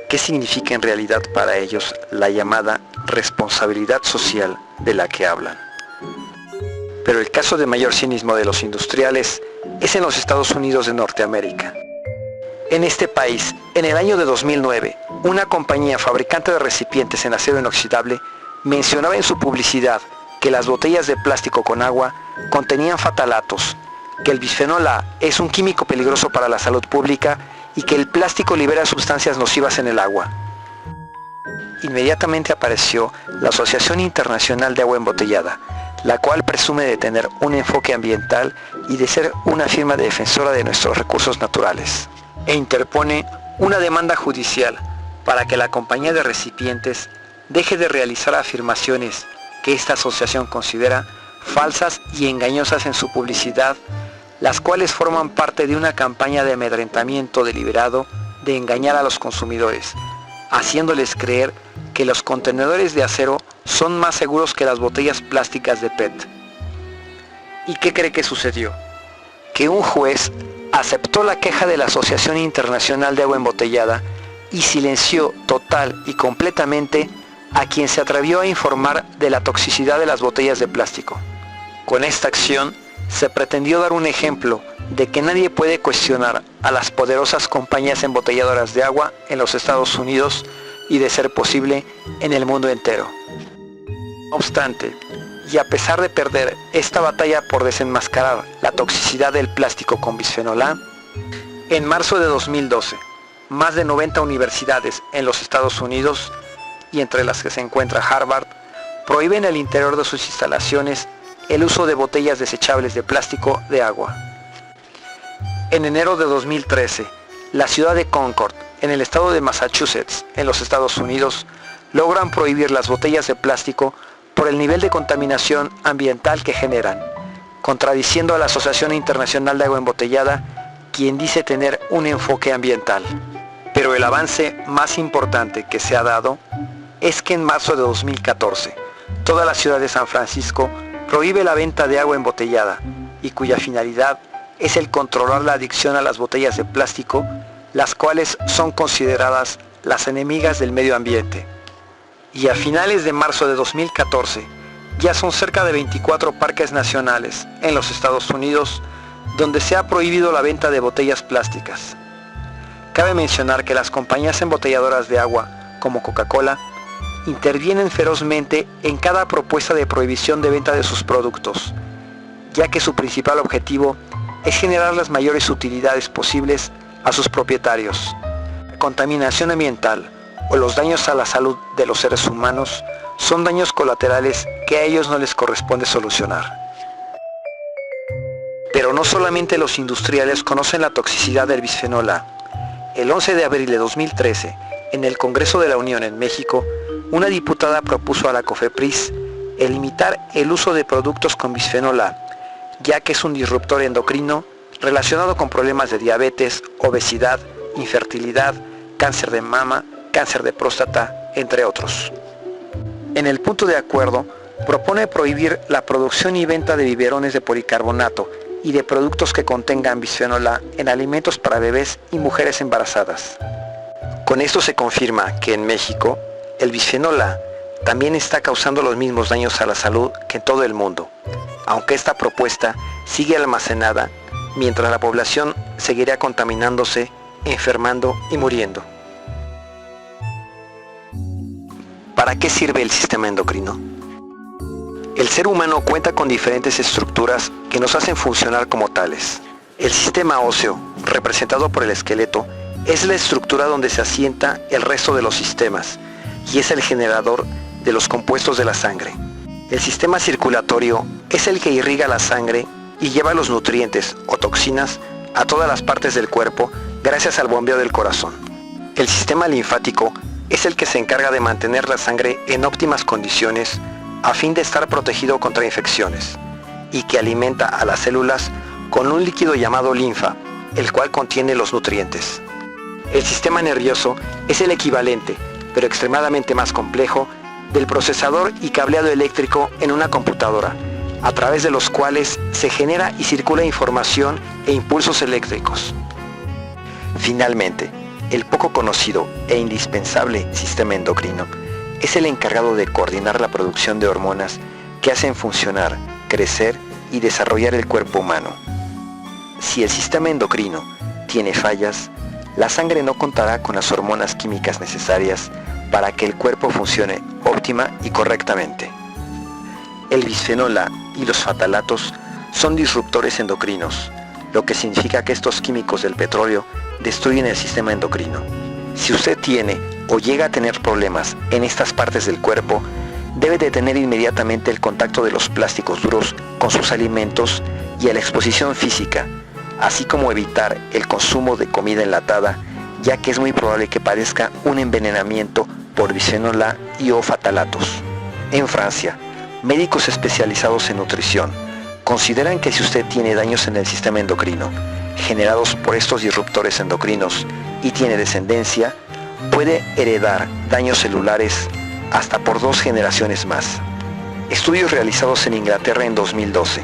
¿Qué significa en realidad para ellos la llamada responsabilidad social de la que hablan? Pero el caso de mayor cinismo de los industriales es en los Estados Unidos de Norteamérica. En este país, en el año de 2009, una compañía fabricante de recipientes en acero inoxidable mencionaba en su publicidad que las botellas de plástico con agua contenían fatalatos, que el bisfenol A es un químico peligroso para la salud pública y que el plástico libera sustancias nocivas en el agua. Inmediatamente apareció la Asociación Internacional de Agua Embotellada, la cual presume de tener un enfoque ambiental y de ser una firma defensora de nuestros recursos naturales, e interpone una demanda judicial para que la compañía de recipientes deje de realizar afirmaciones que esta asociación considera falsas y engañosas en su publicidad, las cuales forman parte de una campaña de amedrentamiento deliberado de engañar a los consumidores, haciéndoles creer que los contenedores de acero son más seguros que las botellas plásticas de PET. ¿Y qué cree que sucedió? Que un juez aceptó la queja de la Asociación Internacional de Agua Embotellada y silenció total y completamente a quien se atrevió a informar de la toxicidad de las botellas de plástico. Con esta acción se pretendió dar un ejemplo de que nadie puede cuestionar a las poderosas compañías embotelladoras de agua en los Estados Unidos y, de ser posible, en el mundo entero. No obstante, y a pesar de perder esta batalla por desenmascarar la toxicidad del plástico con bisfenol A, en marzo de 2012, más de 90 universidades en los Estados Unidos, y entre las que se encuentra Harvard, prohíben en el interior de sus instalaciones el uso de botellas desechables de plástico de agua. En enero de 2013, la ciudad de Concord, en el estado de Massachusetts, en los Estados Unidos, logran prohibir las botellas de plástico por el nivel de contaminación ambiental que generan, contradiciendo a la Asociación Internacional de Agua Embotellada, quien dice tener un enfoque ambiental. Pero el avance más importante que se ha dado es que en marzo de 2014, toda la ciudad de San Francisco prohíbe la venta de agua embotellada, y cuya finalidad es el controlar la adicción a las botellas de plástico, las cuales son consideradas las enemigas del medio ambiente. Y a finales de marzo de 2014, ya son cerca de 24 parques nacionales en los Estados Unidos donde se ha prohibido la venta de botellas plásticas. Cabe mencionar que las compañías embotelladoras de agua, como Coca-Cola, intervienen ferozmente en cada propuesta de prohibición de venta de sus productos, ya que su principal objetivo es generar las mayores utilidades posibles a sus propietarios. La contaminación ambiental o los daños a la salud de los seres humanos son daños colaterales que a ellos no les corresponde solucionar. Pero no solamente los industriales conocen la toxicidad del bisfenol A. El 11 de abril de 2013, en el Congreso de la Unión en México, una diputada propuso a la COFEPRIS el limitar el uso de productos con bisfenol A, ya que es un disruptor endocrino relacionado con problemas de diabetes, obesidad, infertilidad, cáncer de mama, cáncer de próstata, entre otros. En el punto de acuerdo, propone prohibir la producción y venta de biberones de policarbonato y de productos que contengan bisfenol A en alimentos para bebés y mujeres embarazadas. Con esto se confirma que en México, el bisfenol A también está causando los mismos daños a la salud que en todo el mundo, aunque esta propuesta sigue almacenada mientras la población seguirá contaminándose, enfermando y muriendo. ¿Para qué sirve el sistema endocrino? El ser humano cuenta con diferentes estructuras que nos hacen funcionar como tales. El sistema óseo, representado por el esqueleto, es la estructura donde se asienta el resto de los sistemas y es el generador de los compuestos de la sangre. El sistema circulatorio es el que irriga la sangre y lleva los nutrientes o toxinas a todas las partes del cuerpo gracias al bombeo del corazón. El sistema linfático es el que se encarga de mantener la sangre en óptimas condiciones a fin de estar protegido contra infecciones y que alimenta a las células con un líquido llamado linfa, el cual contiene los nutrientes. El sistema nervioso es el equivalente, pero extremadamente más complejo, del procesador y cableado eléctrico en una computadora, a través de los cuales se genera y circula información e impulsos eléctricos. Finalmente, el poco conocido e indispensable sistema endocrino es el encargado de coordinar la producción de hormonas que hacen funcionar, crecer y desarrollar el cuerpo humano. Si el sistema endocrino tiene fallas, la sangre no contará con las hormonas químicas necesarias para que el cuerpo funcione óptima y correctamente. El bisfenol A y los fatalatos son disruptores endocrinos, lo que significa que estos químicos del petróleo destruyen el sistema endocrino. Si usted tiene o llega a tener problemas en estas partes del cuerpo, debe detener inmediatamente el contacto de los plásticos duros con sus alimentos y a la exposición física, así como evitar el consumo de comida enlatada, ya que es muy probable que padezca un envenenamiento por bisfenol A y o fatalatos. En Francia, médicos especializados en nutrición consideran que si usted tiene daños en el sistema endocrino generados por estos disruptores endocrinos y tiene descendencia, puede heredar daños celulares hasta por 2 generaciones más. Estudios realizados en Inglaterra en 2012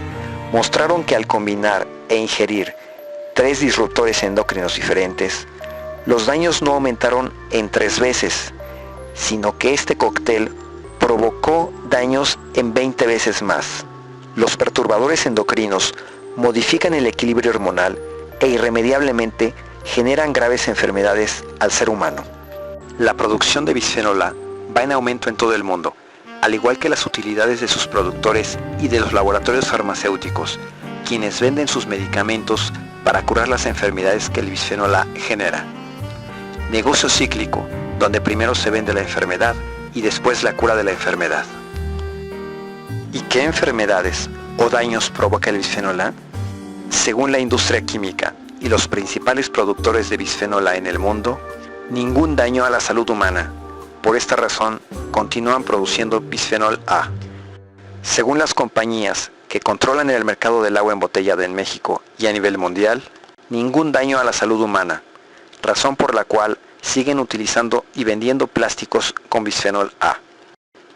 mostraron que al combinar e ingerir 3 disruptores endocrinos diferentes, los daños no aumentaron en 3 veces, sino que este cóctel provocó daños en 20 veces más. Los perturbadores endocrinos modifican el equilibrio hormonal e irremediablemente generan graves enfermedades al ser humano. La producción de bisfenol A va en aumento en todo el mundo, al igual que las utilidades de sus productores y de los laboratorios farmacéuticos, quienes venden sus medicamentos para curar las enfermedades que el bisfenol A genera. Negocio cíclico, donde primero se vende la enfermedad y después la cura de la enfermedad. ¿Y qué enfermedades o daños provoca el bisfenol A? Según la industria química y los principales productores de bisfenol A en el mundo, ningún daño a la salud humana. Por esta razón, continúan produciendo bisfenol A. Según las compañías que controlan el mercado del agua embotellada en México y a nivel mundial, ningún daño a la salud humana, razón por la cual siguen utilizando y vendiendo plásticos con bisfenol A.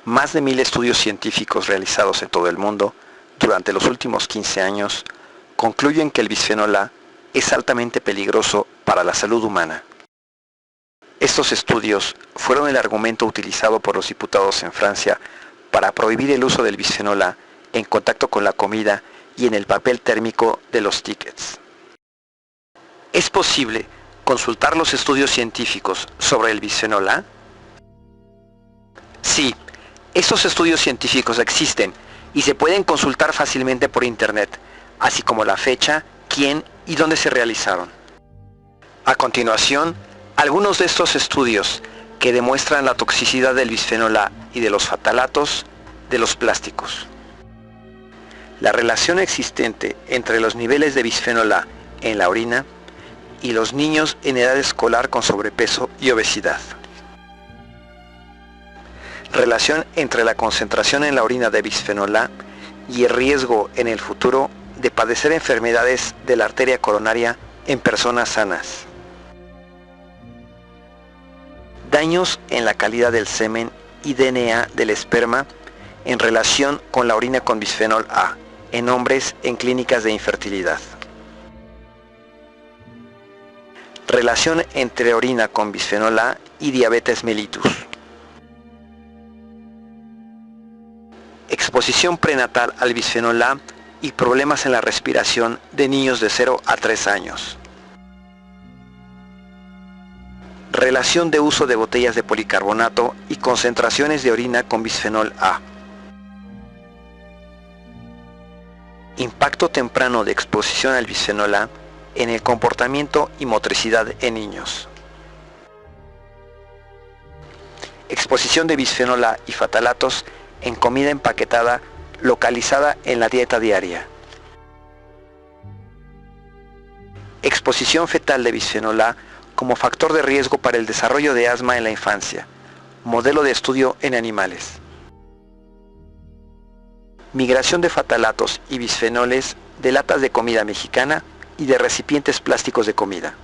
Más de 1000 estudios científicos realizados en todo el mundo durante los últimos 15 años concluyen que el bisfenol A es altamente peligroso para la salud humana. Estos estudios fueron el argumento utilizado por los diputados en Francia para prohibir el uso del bisfenol A en contacto con la comida y en el papel térmico de los tickets. ¿Es posible consultar los estudios científicos sobre el bisfenol A? Sí, estos estudios científicos existen y se pueden consultar fácilmente por internet, así como la fecha, quién y dónde se realizaron. A continuación, algunos de estos estudios que demuestran la toxicidad del bisfenol A y de los fatalatos de los plásticos. La relación existente entre los niveles de bisfenol A en la orina y los niños en edad escolar con sobrepeso y obesidad. Relación entre la concentración en la orina de bisfenol A y el riesgo en el futuro de padecer enfermedades de la arteria coronaria en personas sanas. Daños en la calidad del semen y DNA del esperma en relación con la orina con bisfenol A en hombres en clínicas de infertilidad. Relación entre orina con bisfenol A y diabetes mellitus. Exposición prenatal al bisfenol A y problemas en la respiración de niños de 0 a 3 años. Relación de uso de botellas de policarbonato y concentraciones de orina con bisfenol A. Impacto temprano de exposición al bisfenol A en el comportamiento y motricidad en niños. Exposición de bisfenol A y fatalatos en comida empaquetada localizada en la dieta diaria. Exposición fetal de bisfenol A como factor de riesgo para el desarrollo de asma en la infancia. Modelo de estudio en animales. Migración de fatalatos y bisfenoles de latas de comida mexicana y de recipientes plásticos de comida.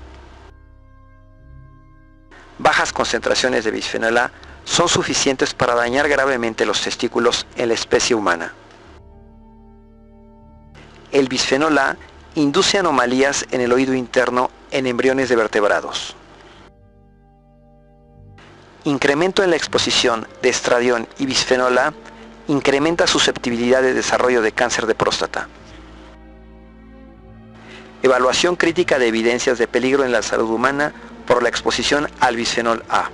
Bajas concentraciones de bisfenol A son suficientes para dañar gravemente los testículos en la especie humana. El bisfenol A induce anomalías en el oído interno en embriones de vertebrados. Incremento en la exposición de estradiol y bisfenol A incrementa susceptibilidad de desarrollo de cáncer de próstata. Evaluación crítica de evidencias de peligro en la salud humana por la exposición al bisfenol A.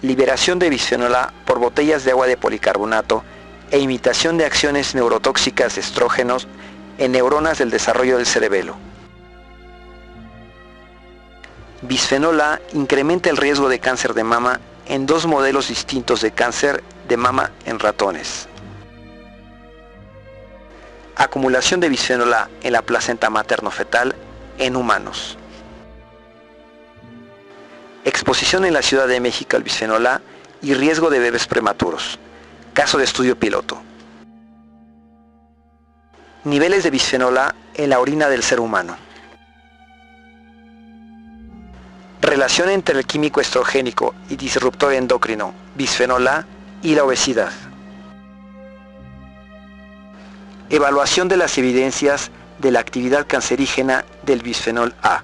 Liberación de bisfenol A por botellas de agua de policarbonato e imitación de acciones neurotóxicas de estrógenos en neuronas del desarrollo del cerebelo. Bisfenol A incrementa el riesgo de cáncer de mama en 2 modelos distintos de cáncer de mama en ratones. Acumulación de bisfenol A en la placenta materno-fetal en humanos. Exposición en la Ciudad de México al bisfenol A y riesgo de bebés prematuros. Caso de estudio piloto. Niveles de bisfenol A en la orina del ser humano. Relación entre el químico estrogénico y disruptor endocrino, bisfenol A, y la obesidad. Evaluación de las evidencias de la actividad cancerígena del bisfenol A.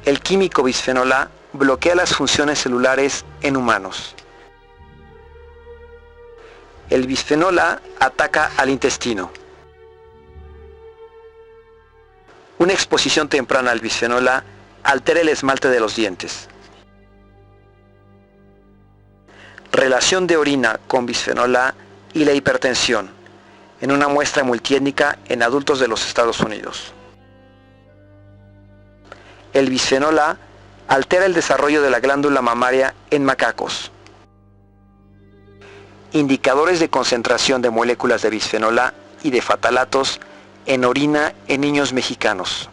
El químico bisfenol A bloquea las funciones celulares en humanos. El bisfenol A ataca al intestino. Una exposición temprana al bisfenol A altera el esmalte de los dientes. Relación de orina con bisfenol A y la hipertensión en una muestra multiétnica en adultos de los Estados Unidos. El bisfenol A altera el desarrollo de la glándula mamaria en macacos. Indicadores de concentración de moléculas de bisfenol A y de fatalatos en orina en niños mexicanos.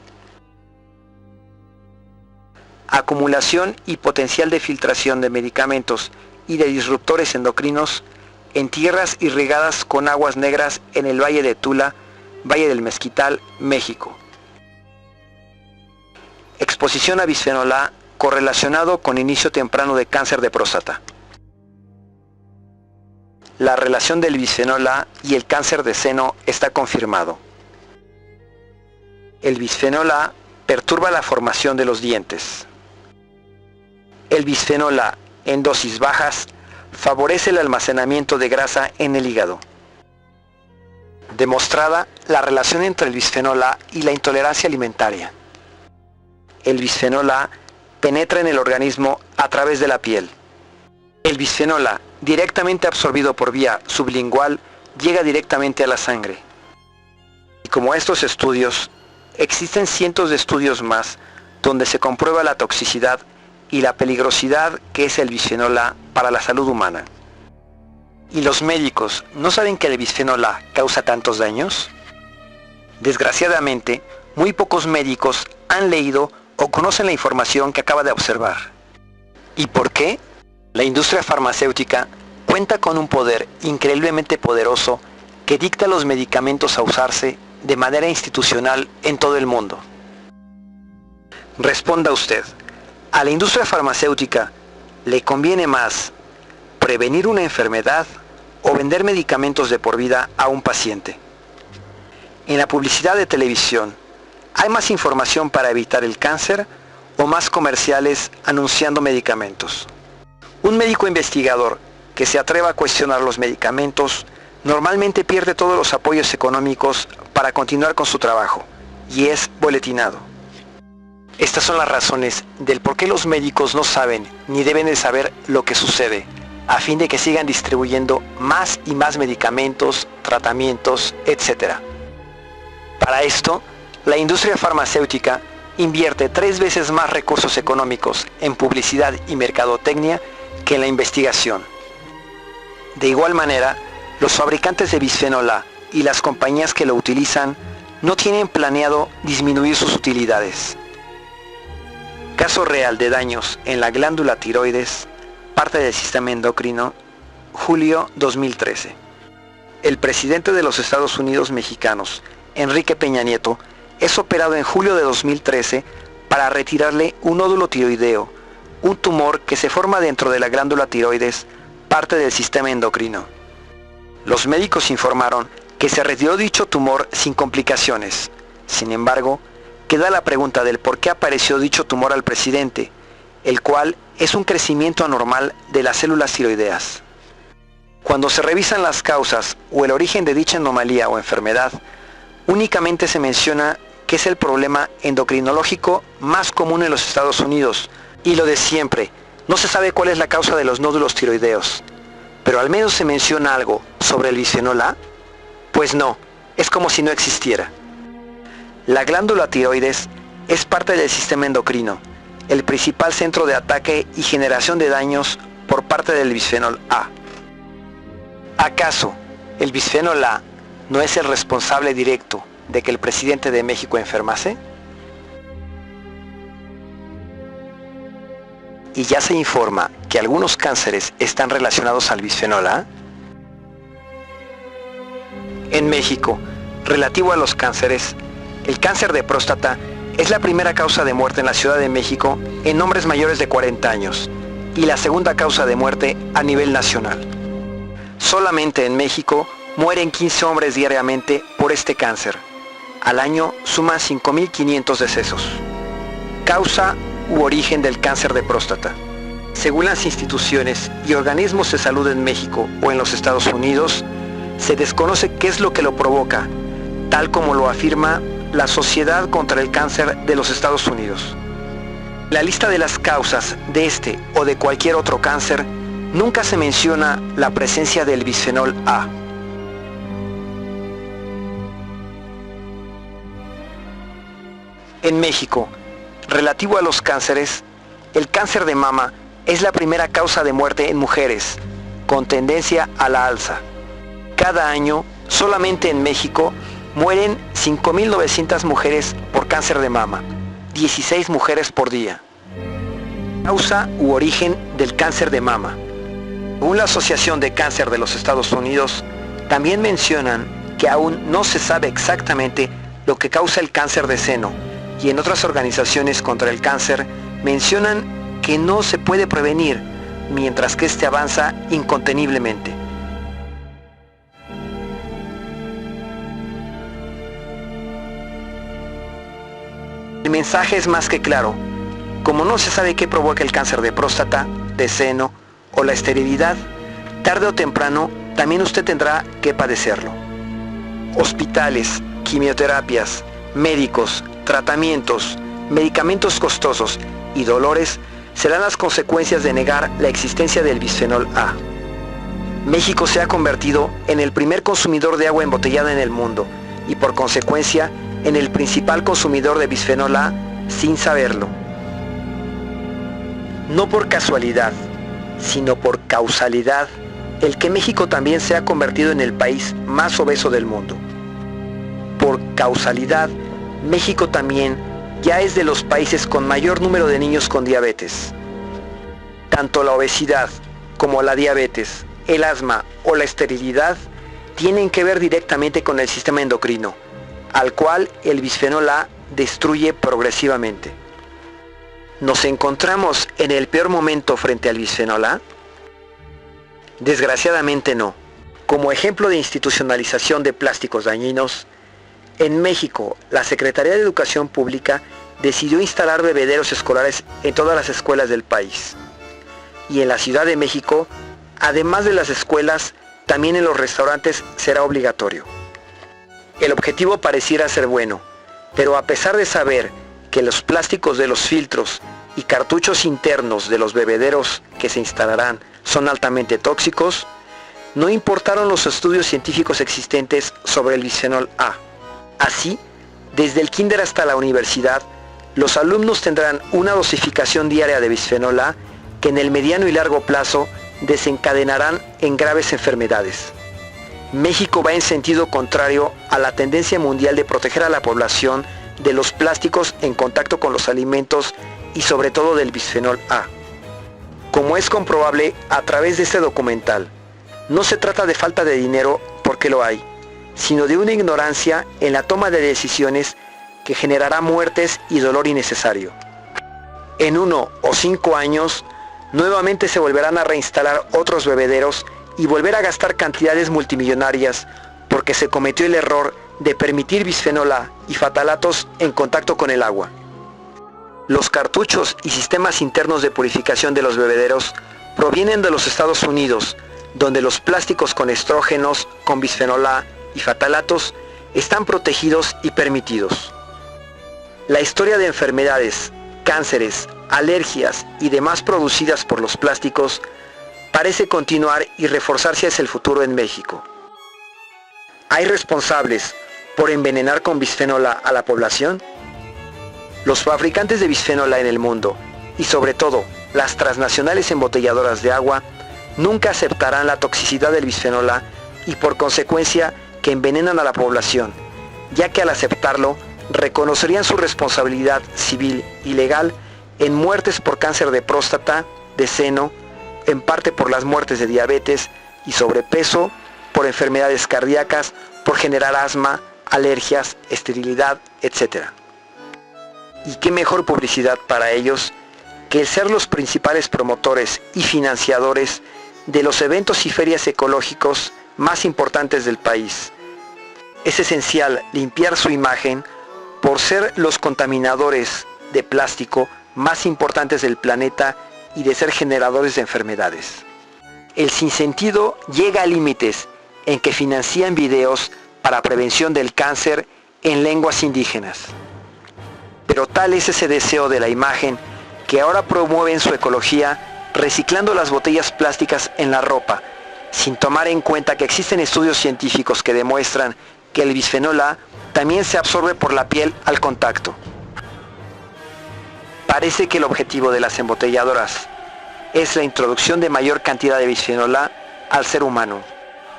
Acumulación y potencial de filtración de medicamentos y de disruptores endocrinos en tierras irrigadas con aguas negras en el Valle de Tula, Valle del Mezquital, México. Exposición a bisfenol A correlacionado con inicio temprano de cáncer de próstata. La relación del bisfenol A y el cáncer de seno está confirmado. El bisfenol A perturba la formación de los dientes. El bisfenol A en dosis bajas favorece el almacenamiento de grasa en el hígado. Demostrada la relación entre el bisfenol A y la intolerancia alimentaria. El bisfenol A penetra en el organismo a través de la piel. El bisfenol A, directamente absorbido por vía sublingual, llega directamente a la sangre. Y como estos estudios, existen cientos de estudios más donde se comprueba la toxicidad y la peligrosidad que es el bisfenol A para la salud humana. ¿Y los médicos no saben que el bisfenol A causa tantos daños? Desgraciadamente, muy pocos médicos han leído o conocen la información que acaba de observar. ¿Y por qué? La industria farmacéutica cuenta con un poder increíblemente poderoso que dicta los medicamentos a usarse de manera institucional en todo el mundo. Responda usted, ¿a la industria farmacéutica le conviene más prevenir una enfermedad o vender medicamentos de por vida a un paciente? En la publicidad de televisión, ¿hay más información para evitar el cáncer o más comerciales anunciando medicamentos? Un médico investigador que se atreva a cuestionar los medicamentos normalmente pierde todos los apoyos económicos para continuar con su trabajo y es boletinado. Estas son las razones del por qué los médicos no saben ni deben de saber lo que sucede, a fin de que sigan distribuyendo más y más medicamentos, tratamientos, etc. Para esto, la industria farmacéutica invierte 3 veces más recursos económicos en publicidad y mercadotecnia que en la investigación. De igual manera, los fabricantes de bisfenol A y las compañías que lo utilizan no tienen planeado disminuir sus utilidades. Caso real de daños en la glándula tiroides, parte del sistema endocrino, julio 2013. El presidente de los Estados Unidos mexicanos, Enrique Peña Nieto, es operado en julio de 2013 para retirarle un nódulo tiroideo, un tumor que se forma dentro de la glándula tiroides, parte del sistema endocrino. Los médicos informaron que se retiró dicho tumor sin complicaciones. Sin embargo, queda la pregunta del por qué apareció dicho tumor al presidente, el cual es un crecimiento anormal de las células tiroideas. Cuando se revisan las causas o el origen de dicha anomalía o enfermedad, únicamente se menciona que es el problema endocrinológico más común en los Estados Unidos, y lo de siempre, no se sabe cuál es la causa de los nódulos tiroideos. Pero al menos se menciona algo sobre el bisfenol A. Pues no, es como si no existiera. La glándula tiroides es parte del sistema endocrino, el principal centro de ataque y generación de daños por parte del bisfenol A. ¿Acaso el bisfenol A no es el responsable directo de que el presidente de México enfermase? ¿Y ya se informa que algunos cánceres están relacionados al bisfenol A? En México, relativo a los cánceres, el cáncer de próstata es la primera causa de muerte en la Ciudad de México en hombres mayores de 40 años y la segunda causa de muerte a nivel nacional. Solamente en México mueren 15 hombres diariamente por este cáncer. Al año suman 5.500 decesos. Causa u origen del cáncer de próstata. Según las instituciones y organismos de salud en México o en los Estados Unidos, se desconoce qué es lo que lo provoca, tal como lo afirma la Sociedad contra el Cáncer de los Estados Unidos. La lista de las causas de este o de cualquier otro cáncer nunca se menciona la presencia del bisfenol A. En México, relativo a los cánceres, el cáncer de mama es la primera causa de muerte en mujeres, con tendencia a la alza. Cada año, solamente en México, mueren 5.900 mujeres por cáncer de mama, 16 mujeres por día. Causa u origen del cáncer de mama. Según la Asociación de Cáncer de los Estados Unidos, también mencionan que aún no se sabe exactamente lo que causa el cáncer de seno, y en otras organizaciones contra el cáncer mencionan que no se puede prevenir, mientras que este avanza inconteniblemente. El mensaje es más que claro. Como no se sabe qué provoca el cáncer de próstata, de seno o la esterilidad, tarde o temprano también usted tendrá que padecerlo. Hospitales, quimioterapias, médicos, tratamientos, medicamentos costosos y dolores serán las consecuencias de negar la existencia del bisfenol A. México se ha convertido en el primer consumidor de agua embotellada en el mundo y por consecuencia en el principal consumidor de bisfenol A sin saberlo. No por casualidad, sino por causalidad, el que México también se ha convertido en el país más obeso del mundo. Por causalidad, México también ya es de los países con mayor número de niños con diabetes. Tanto la obesidad como la diabetes, el asma o la esterilidad tienen que ver directamente con el sistema endocrino, al cual el bisfenol A destruye progresivamente. ¿Nos encontramos en el peor momento frente al bisfenol A? Desgraciadamente no. Como ejemplo de institucionalización de plásticos dañinos, en México, la Secretaría de Educación Pública decidió instalar bebederos escolares en todas las escuelas del país. Y en la Ciudad de México, además de las escuelas, también en los restaurantes será obligatorio. El objetivo pareciera ser bueno, pero a pesar de saber que los plásticos de los filtros y cartuchos internos de los bebederos que se instalarán son altamente tóxicos, no importaron los estudios científicos existentes sobre el bisfenol A. Así, desde el kinder hasta la universidad, los alumnos tendrán una dosificación diaria de bisfenol A que en el mediano y largo plazo desencadenarán en graves enfermedades. México va en sentido contrario a la tendencia mundial de proteger a la población de los plásticos en contacto con los alimentos y sobre todo del bisfenol A. Como es comprobable a través de este documental, no se trata de falta de dinero porque lo hay, sino de una ignorancia en la toma de decisiones que generará muertes y dolor innecesario. En 1 o 5 años, nuevamente se volverán a reinstalar otros bebederos y volver a gastar cantidades multimillonarias porque se cometió el error de permitir bisfenol A y fatalatos en contacto con el agua. Los cartuchos y sistemas internos de purificación de los bebederos provienen de los Estados Unidos, donde los plásticos con estrógenos, con bisfenol A y fatalatos están protegidos y permitidos. La historia de enfermedades, cánceres, alergias y demás producidas por los plásticos parece continuar y reforzarse hacia el futuro en México. ¿Hay responsables por envenenar con bisfenol A a la población? Los fabricantes de bisfenol A en el mundo, y sobre todo las transnacionales embotelladoras de agua, nunca aceptarán la toxicidad del bisfenol A y por consecuencia que envenenan a la población, ya que al aceptarlo reconocerían su responsabilidad civil y legal en muertes por cáncer de próstata, de seno, en parte por las muertes de diabetes y sobrepeso, por enfermedades cardíacas, por generar asma, alergias, esterilidad, etc. ¿Y qué mejor publicidad para ellos que el ser los principales promotores y financiadores de los eventos y ferias ecológicos más importantes del país? Es esencial limpiar su imagen por ser los contaminadores de plástico más importantes del planeta y de ser generadores de enfermedades. El sinsentido llega a límites en que financian videos para prevención del cáncer en lenguas indígenas. Pero tal es ese deseo de la imagen que ahora promueven su ecología reciclando las botellas plásticas en la ropa, sin tomar en cuenta que existen estudios científicos que demuestran que el bisfenol A también se absorbe por la piel al contacto. Parece que el objetivo de las embotelladoras es la introducción de mayor cantidad de bisfenol A al ser humano.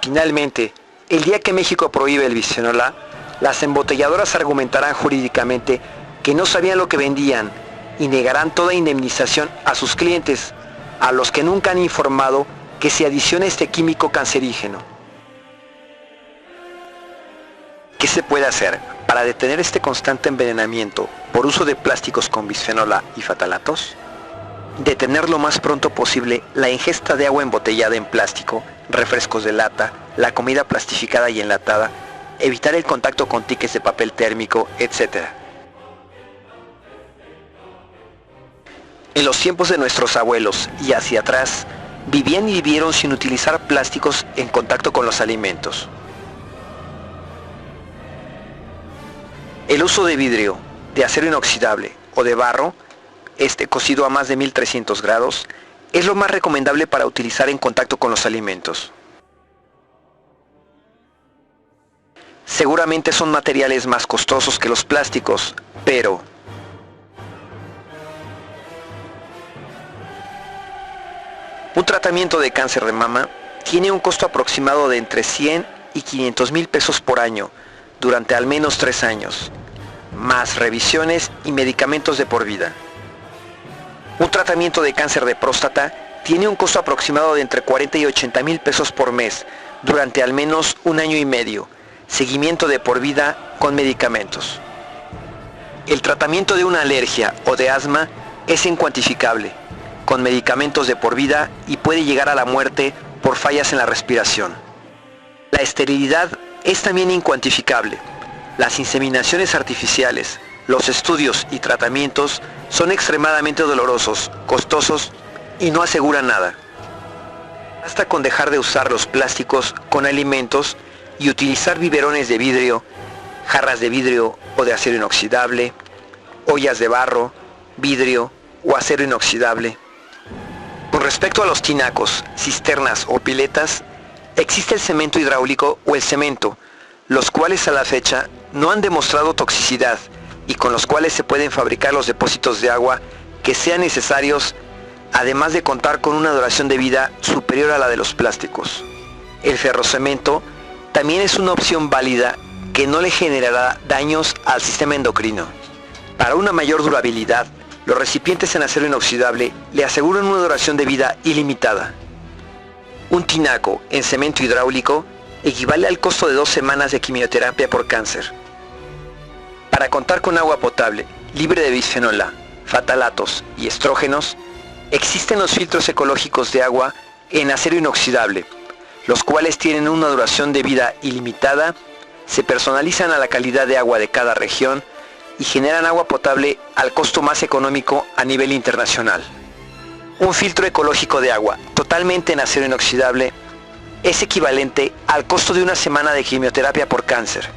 Finalmente, el día que México prohíbe el bisfenol A, las embotelladoras argumentarán jurídicamente que no sabían lo que vendían y negarán toda indemnización a sus clientes, a los que nunca han informado que se adiciona este químico cancerígeno. ¿Qué se puede hacer para detener este constante envenenamiento por uso de plásticos con bisfenol A y fatalatos? Detener lo más pronto posible la ingesta de agua embotellada en plástico, refrescos de lata, la comida plastificada y enlatada, evitar el contacto con tickets de papel térmico, etc. En los tiempos de nuestros abuelos y hacia atrás, vivían y vivieron sin utilizar plásticos en contacto con los alimentos. El uso de vidrio, de acero inoxidable o de barro, cocido a más de 1300 grados, es lo más recomendable para utilizar en contacto con los alimentos. Seguramente son materiales más costosos que los plásticos, pero Un tratamiento de cáncer de mama tiene un costo aproximado de entre 100 y 500 mil pesos por año durante al menos 3 años, más revisiones y medicamentos de por vida. Un tratamiento de cáncer de próstata tiene un costo aproximado de entre 40 y 80 mil pesos por mes durante al menos 1 año y medio, seguimiento de por vida con medicamentos. El tratamiento de una alergia o de asma es incuantificable, con medicamentos de por vida y puede llegar a la muerte por fallas en la respiración. La esterilidad es también incuantificable. Las inseminaciones artificiales, los estudios y tratamientos son extremadamente dolorosos, costosos y no aseguran nada. Basta con dejar de usar los plásticos con alimentos y utilizar biberones de vidrio, jarras de vidrio o de acero inoxidable, ollas de barro, vidrio o acero inoxidable. Con respecto a los tinacos, cisternas o piletas, existe el cemento hidráulico o el cemento, los cuales a la fecha no han demostrado toxicidad y con los cuales se pueden fabricar los depósitos de agua que sean necesarios, además de contar con una duración de vida superior a la de los plásticos. El ferrocemento también es una opción válida que no le generará daños al sistema endocrino. Para una mayor durabilidad, los recipientes en acero inoxidable le aseguran una duración de vida ilimitada. Un tinaco en cemento hidráulico equivale al costo de 2 semanas de quimioterapia por cáncer. Para contar con agua potable, libre de bisfenol A, fatalatos y estrógenos, existen los filtros ecológicos de agua en acero inoxidable, los cuales tienen una duración de vida ilimitada, se personalizan a la calidad de agua de cada región y generan agua potable al costo más económico a nivel internacional. Un filtro ecológico de agua totalmente en acero inoxidable es equivalente al costo de 1 semana de quimioterapia por cáncer.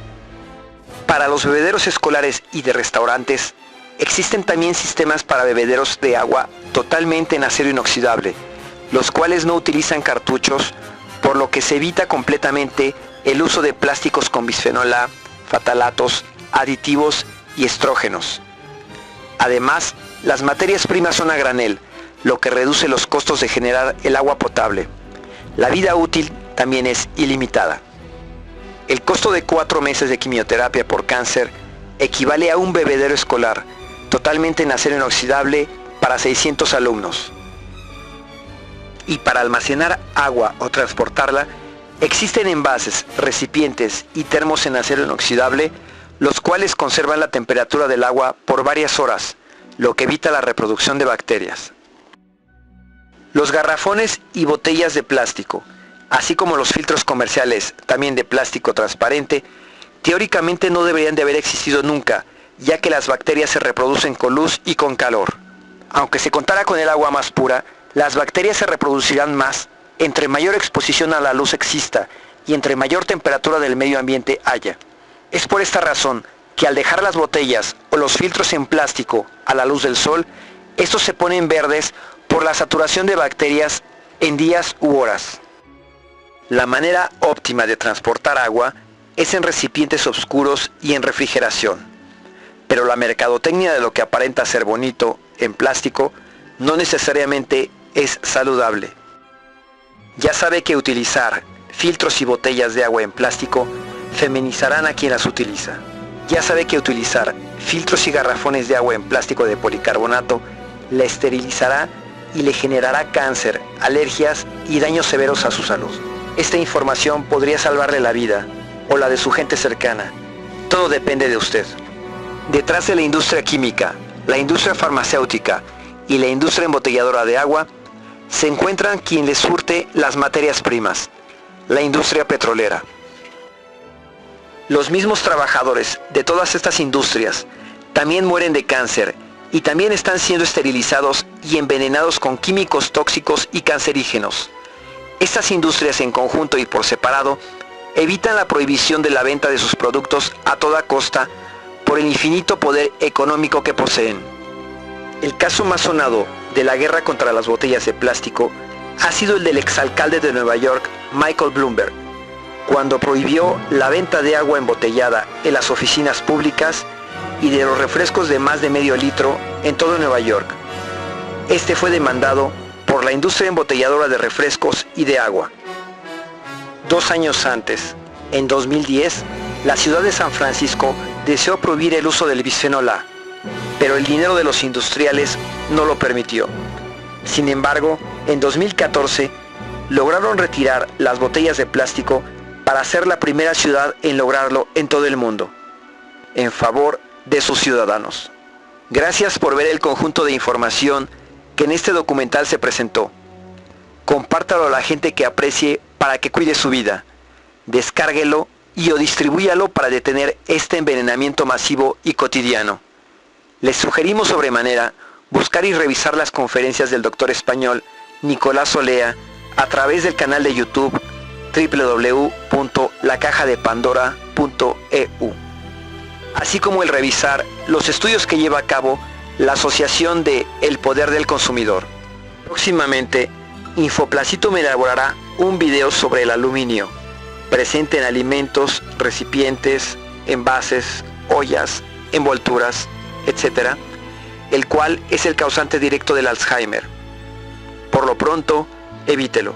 Para los bebederos escolares y de restaurantes, existen también sistemas para bebederos de agua totalmente en acero inoxidable, los cuales no utilizan cartuchos, por lo que se evita completamente el uso de plásticos con bisfenol A, fatalatos, aditivos y estrógenos. Además, las materias primas son a granel, lo que reduce los costos de generar el agua potable. La vida útil también es ilimitada. El costo de 4 meses de quimioterapia por cáncer equivale a un bebedero escolar totalmente en acero inoxidable para 600 alumnos. Y para almacenar agua o transportarla, existen envases, recipientes y termos en acero inoxidable, los cuales conservan la temperatura del agua por varias horas, lo que evita la reproducción de bacterias. Los garrafones y botellas de plástico, así como los filtros comerciales, también de plástico transparente, teóricamente no deberían de haber existido nunca, ya que las bacterias se reproducen con luz y con calor. Aunque se contara con el agua más pura, las bacterias se reproducirán más entre mayor exposición a la luz exista y entre mayor temperatura del medio ambiente haya. Es por esta razón que al dejar las botellas o los filtros en plástico a la luz del sol, estos se ponen verdes por la saturación de bacterias en días u horas. La manera óptima de transportar agua es en recipientes oscuros y en refrigeración. Pero la mercadotecnia de lo que aparenta ser bonito en plástico no necesariamente es saludable. Ya sabe que utilizar filtros y botellas de agua en plástico feminizarán a quien las utiliza. Ya sabe que utilizar filtros y garrafones de agua en plástico de policarbonato la esterilizará y le generará cáncer, alergias y daños severos a su salud. Esta información podría salvarle la vida o la de su gente cercana. Todo depende de usted. Detrás de la industria química, la industria farmacéutica y la industria embotelladora de agua, se encuentran quien les surte las materias primas, la industria petrolera. Los mismos trabajadores de todas estas industrias también mueren de cáncer y también están siendo esterilizados y envenenados con químicos tóxicos y cancerígenos. Estas industrias en conjunto y por separado evitan la prohibición de la venta de sus productos a toda costa por el infinito poder económico que poseen. El caso más sonado de la guerra contra las botellas de plástico ha sido el del exalcalde de Nueva York, Michael Bloomberg, cuando prohibió la venta de agua embotellada en las oficinas públicas y de los refrescos de más de medio litro en todo Nueva York. Este fue demandado por la industria embotelladora de refrescos y de agua. 2 años antes, en 2010, la ciudad de San Francisco deseó prohibir el uso del bisfenol A, pero el dinero de los industriales no lo permitió. Sin embargo, en 2014, lograron retirar las botellas de plástico para ser la primera ciudad en lograrlo en todo el mundo, en favor de sus ciudadanos. Gracias por ver el conjunto de información que en este documental se presentó. Compártalo a la gente que aprecie para que cuide su vida. Descárguelo y o distribúyalo para detener este envenenamiento masivo y cotidiano. Les sugerimos sobremanera buscar y revisar las conferencias del doctor español Nicolás Olea a través del canal de YouTube www.lacajadepandora.eu, así como el revisar los estudios que lleva a cabo la Asociación de El Poder del Consumidor. Próximamente, Infoplacito me elaborará un video sobre el aluminio, presente en alimentos, recipientes, envases, ollas, envolturas, etc., el cual es el causante directo del Alzheimer. Por lo pronto, evítelo.